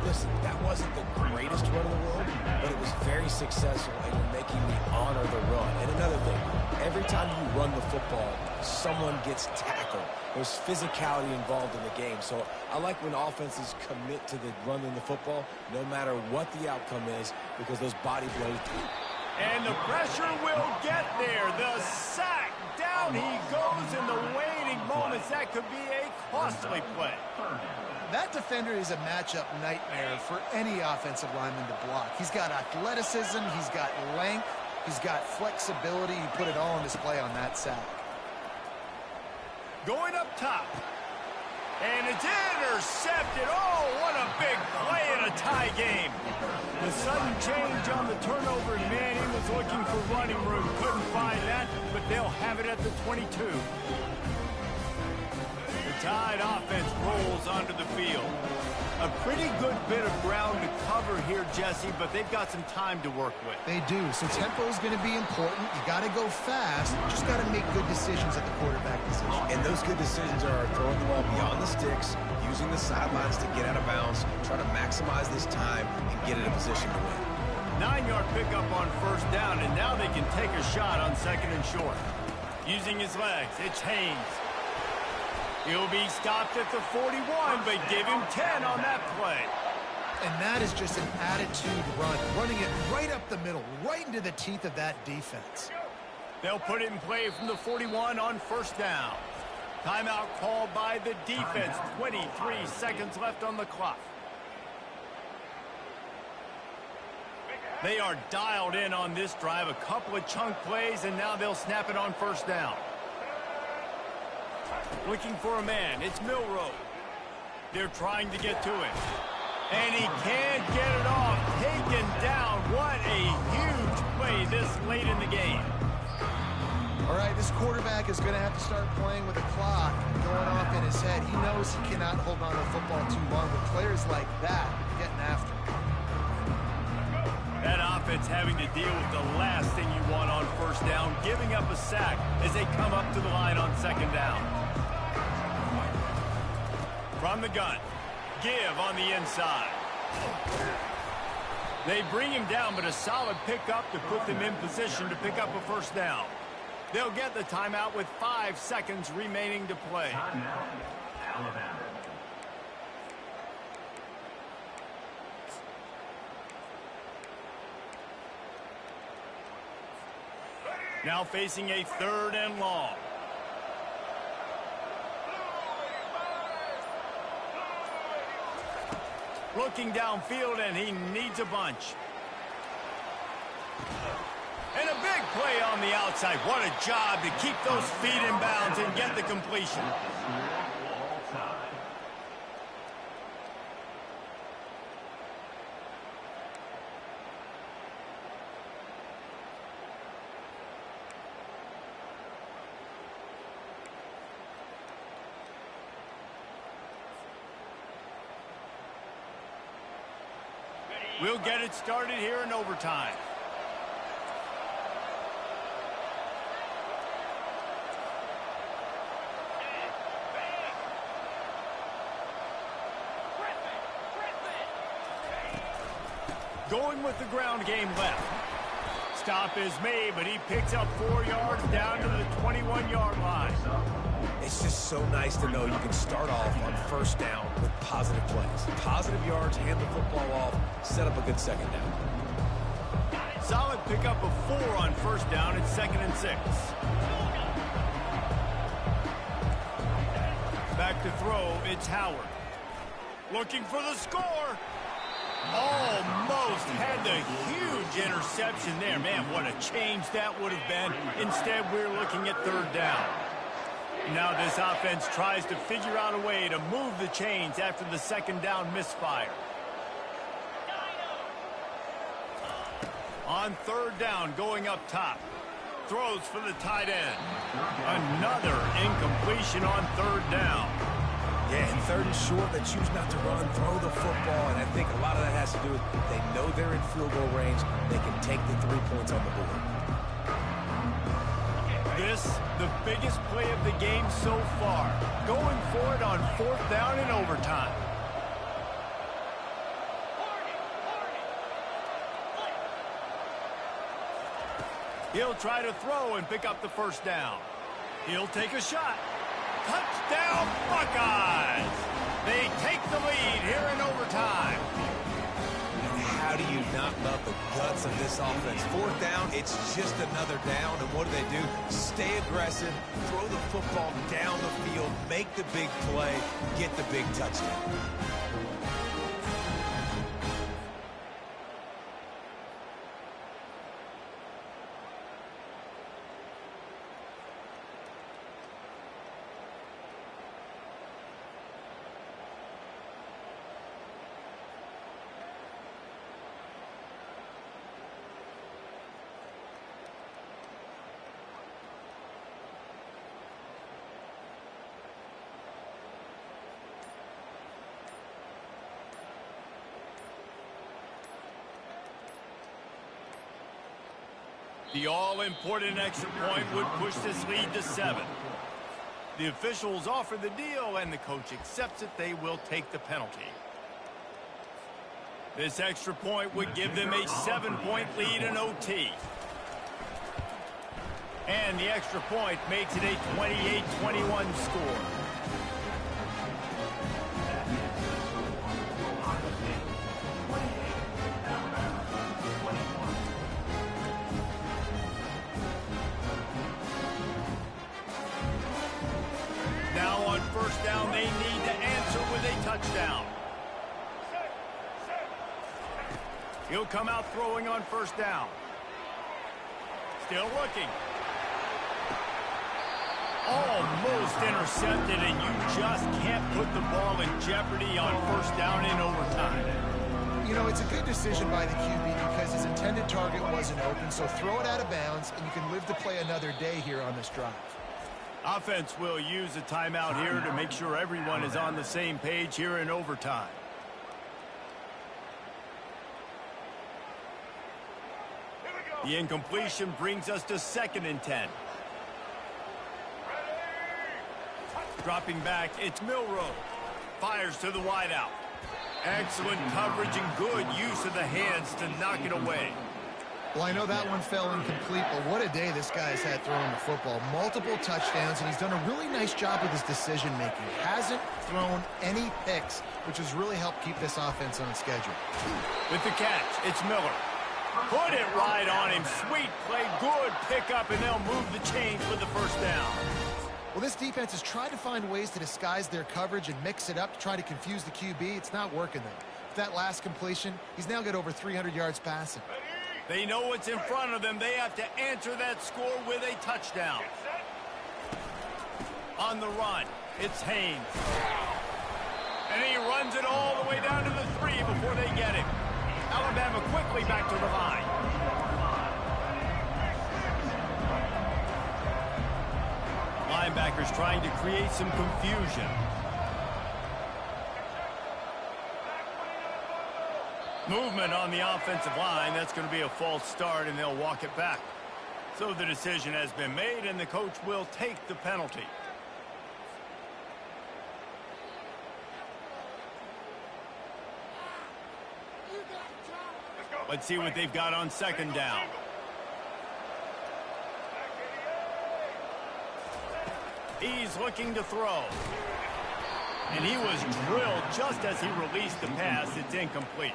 Listen, that wasn't the greatest run in the world, but it was very successful, and you're making me honor the run. And another thing, every time you run the football, someone gets tackled. There's physicality involved in the game. So I like when offenses commit to the running the football, no matter what the outcome is, because those body blows. And the pressure will get there. The sack. Down he goes in the waiting moments, that could be a costly play. That defender is a matchup nightmare for any offensive lineman to block. He's got athleticism, he's got length, he's got flexibility. He put it all on display on that sack. Going up top. And it's intercepted. Oh, what a big play in a tie game. The sudden change on the turnover, man, he was looking for running room. Couldn't find that, but they'll have it at the 22. The Tide offense rolls onto the field. A pretty good bit of ground to cover here, Jesse, but they've got some time to work with. They do, so tempo is going to be important. You got to go fast. You just got to make good decisions at the quarterback position. And those good decisions are throwing the ball beyond the sticks, using the sidelines to get out of bounds, try to maximize this time and get in a position to win. 9-yard pickup on first down, and now they can take a shot on second and short. Using his legs, it's Haynes. He'll be stopped at the 41, but give him 10 on that play. And that is just an attitude run, running it right up the middle, right into the teeth of that defense. They'll put it in play from the 41 on first down. Timeout called by the defense. 23 seconds left on the clock. They are dialed in on this drive. A couple of chunk plays, and now they'll snap it on first down. Looking for a man. It's Milroe. They're trying to get to him. And he can't get it off. Taken down. What a huge play this late in the game. All right, this quarterback is going to have to start playing with a clock going off in his head. He knows he cannot hold on to the football too long, but players like that getting after him. That offense having to deal with the last thing you want on first down, giving up a sack as they come up to the line on second down. From the gun, give on the inside. They bring him down, but a solid pickup to put them in position to pick up a first down. They'll get the timeout with 5 seconds remaining to play. Timeout, Alabama. Now facing a 3rd and long. Looking downfield, and he needs a bunch. And a big play on the outside. What a job to keep those feet in bounds and get the completion. All time. We'll get it started here in overtime. Going with the ground game left. Stop is made, but he picks up 4 yards down to the 21-yard line. It's just so nice to know you can start off on first down with positive plays. Positive yards, hand the football off, set up a good second down. Solid pickup of 4 on first down. It's 2nd and 6. Back to throw, it's Howard. Looking for the score. Almost had the huge interception there. Man, what a change that would have been. Instead, we're looking at 3rd down. Now this offense tries to figure out a way to move the chains after the 2nd down misfire. On 3rd down, going up top. Throws for the tight end. Another incompletion on 3rd down. Yeah, and 3rd and short, they choose not to run, throw the football, and I think a lot of that has to do with they know they're in field goal range. They can take the 3 points on the board. This, the biggest play of the game so far. Going for it on 4th down in overtime. He'll try to throw and pick up the first down. He'll take a shot. Touchdown, Buckeyes! They take the lead here in overtime. How do you not love the guts of this offense. Fourth down, it's just another down, and what do? Stay aggressive, throw the football down the field, make the big play, get the big touchdown. The all-important extra point would push this lead to 7. The officials offer the deal, and the coach accepts it. They will take the penalty. This extra point would give them a 7-point lead in OT. And the extra point makes it a 28-21 score. First down, they need to answer with a touchdown. He'll come out throwing on first down. Still looking. Almost intercepted, and you just can't put the ball in jeopardy on first down in overtime. You know, it's a good decision by the QB because his intended target wasn't open, so throw it out of bounds, and you can live to play another day here on this drive. Offense will use a timeout here to make sure everyone is on the same page here in overtime. The incompletion brings us to 2nd and 10. Dropping back, it's Milroe. Fires to the wideout. Excellent coverage and good use of the hands to knock it away. Well, I know that one fell incomplete, but what a day this guy's had throwing the football. Multiple touchdowns, and he's done a really nice job with his decision-making. Hasn't thrown any picks, which has really helped keep this offense on schedule. With the catch, it's Miller. Put it right on him. Sweet play, good pickup, and they'll move the chains with the first down. Well, this defense has tried to find ways to disguise their coverage and mix it up to try to confuse the QB. It's not working, though. With that last completion, he's now got over 300 yards passing. They know what's in front of them. They have to answer that score with a touchdown. On the run, it's Haynes. And he runs it all the way down to the 3 before they get him. Alabama quickly back to the line. Linebackers trying to create some confusion. Movement on the offensive line. That's going to be a false start, and they'll walk it back. So the decision has been made, and the coach will take the penalty. Let's see what they've got on 2nd down. He's looking to throw. And he was drilled just as he released the pass. It's incomplete.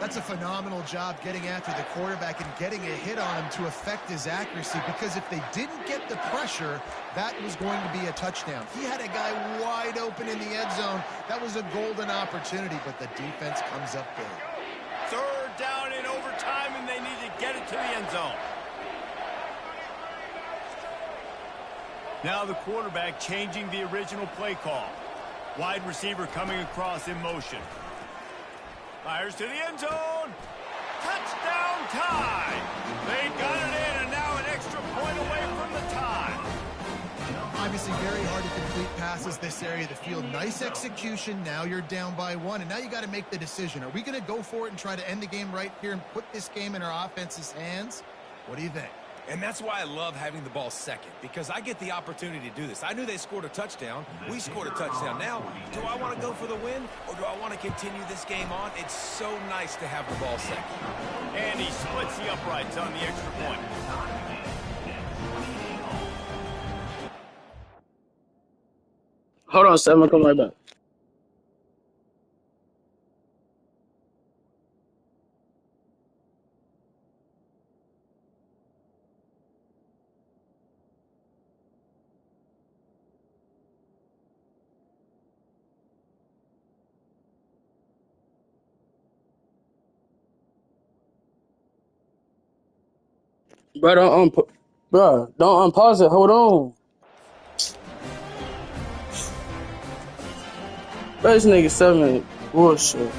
That's a phenomenal job getting after the quarterback and getting a hit on him to affect his accuracy, because if they didn't get the pressure, that was going to be a touchdown. He had a guy wide open in the end zone. That was a golden opportunity, but the defense comes up big. 3rd down in overtime, and they need to get it to the end zone. Now the quarterback changing the original play call. Wide receiver coming across in motion. Fires to the end zone. Touchdown tie. They got it in, and now an extra point away from the tie. Obviously very hard to complete passes this area of the field. Nice execution. Now you're down by 1, and now you got to make the decision. Are we going to go for it and try to end the game right here and put this game in our offense's hands? What do you think? And that's why I love having the ball second, because I get the opportunity to do this. I knew they scored a touchdown. We scored a touchdown. Now, do I want to go for the win, or do I want to continue this game on? It's so nice to have the ball second. And he splits the uprights on the extra point. Hold on, Sam. I'll come right back. Bro, bro, don't unpause it. Hold on. Bro, this nigga 7 bullshit.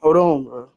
Hold on, bro.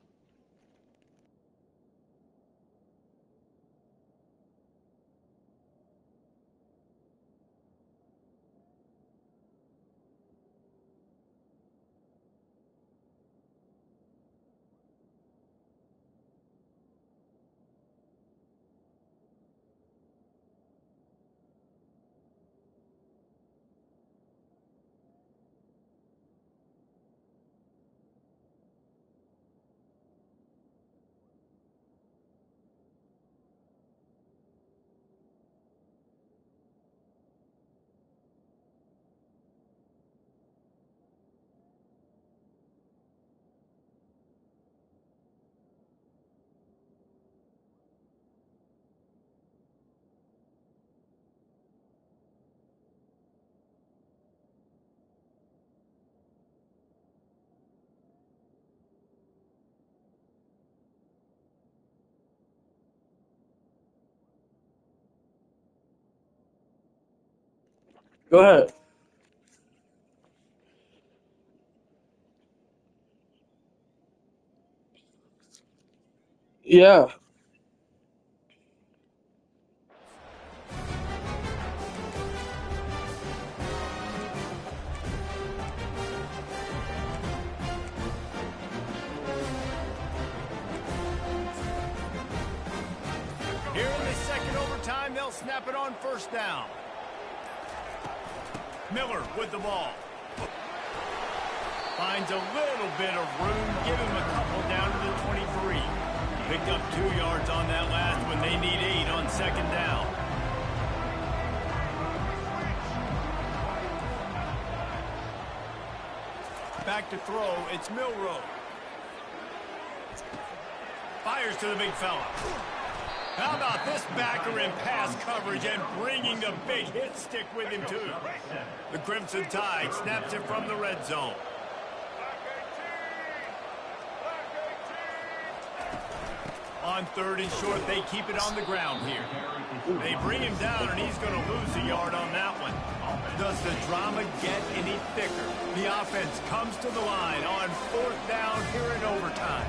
Go ahead. Yeah. Here in the second overtime, they'll snap it on first down. Miller with the ball. Finds a little bit of room. Give him a couple down to the 23. Picked up 2 yards on that last one. They need 8 on second down. Back to throw. It's Milroe. Fires to the big fella. How about this backer in pass coverage and bringing the big hit stick with him, too? The Crimson Tide snaps it from the red zone. On third and short, they keep it on the ground here. They bring him down, and he's going to lose a yard on that one. Does the drama get any thicker? The offense comes to the line on fourth down here in overtime.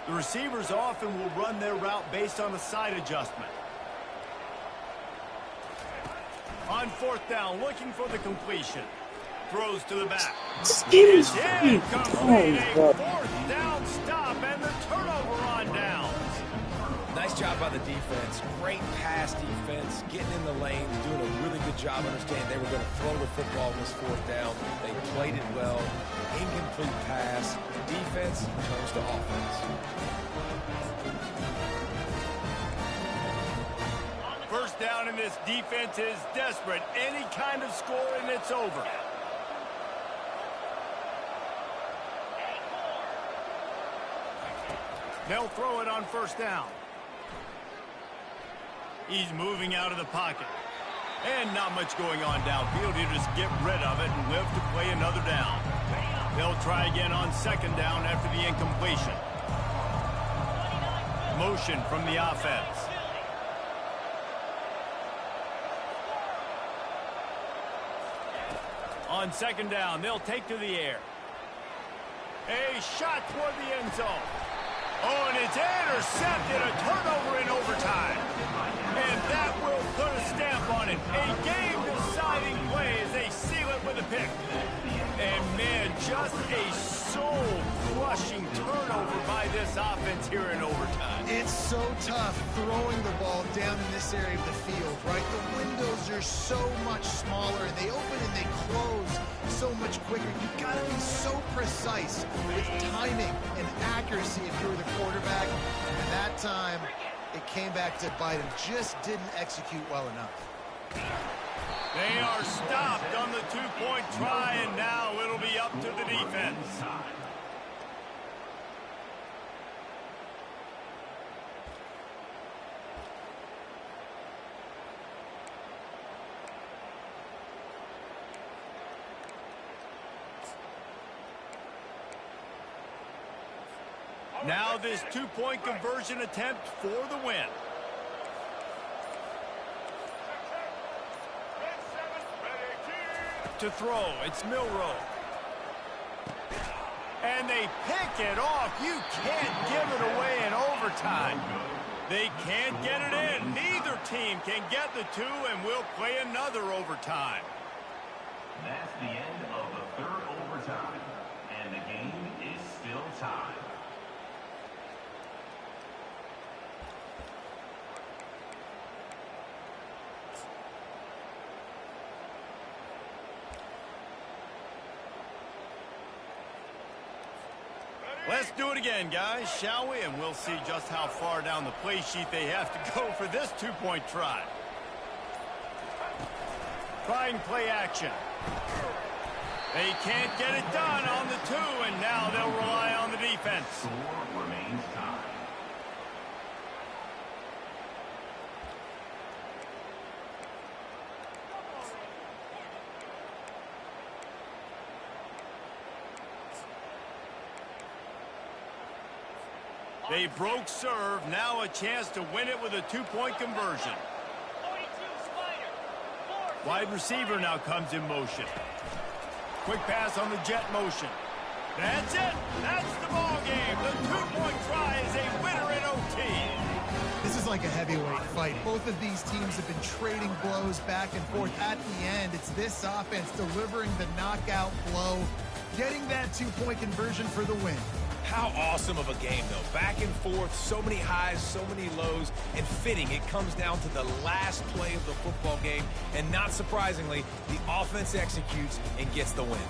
The receivers often will run their route based on a side adjustment. On fourth down, looking for the completion. Throws to the back. Skitty. Complete a fourth down stop and the turnover on downs. Nice job by the defense. Great pass defense, getting in the lanes, doing a really good job understanding they were going to throw the football on this fourth down. They played it well. Incomplete pass. Defense turns to offense. First down, and this defense is desperate. Any kind of score, and it's over. They'll throw it on first down. He's moving out of the pocket. And not much going on downfield. He'll just get rid of it and live to play another down. They'll try again on second down after the incompletion. Motion from the offense. On second down, they'll take to the air. A shot toward the end zone. Oh, and it's intercepted. A turnover in overtime. And that will put a stamp on it. A game-deciding play as they seal it with a pick. And, man, just a soul-crushing turnover by this offense here in overtime. It's so tough throwing the ball down in this area of the field, right? The windows are so much smaller, and they open and they close so much quicker. You've got to be so precise with timing and accuracy if you're the quarterback. And that time, it came back to bite him. Just didn't execute well enough. They are stopped on the two-point try, and now it'll be up to the defense. Now this two-point conversion attempt for the win. To throw, it's Milroe. And they pick it off. You can't give it away in overtime. They can't get it in. Neither team can get the two, and we'll play another overtime. That's the end of the third overtime, and the game is still tied. Let's do it again, guys, shall we? And we'll see just how far down the play sheet they have to go for this two-point try. Trying play action. They can't get it done on the two, and now they'll rely on the defense. Score remains tied. They broke serve. Now a chance to win it with a two-point conversion. Wide receiver now comes in motion. Quick pass on the jet motion. That's it. That's the ball game. The two-point try is a winner in OT. This is like a heavyweight fight. Both of these teams have been trading blows back and forth. At the end, it's this offense delivering the knockout blow, getting that two-point conversion for the win. How awesome of a game, though. Back and forth, so many highs, so many lows, and fitting. It comes down to the last play of the football game, and not surprisingly, the offense executes and gets the win.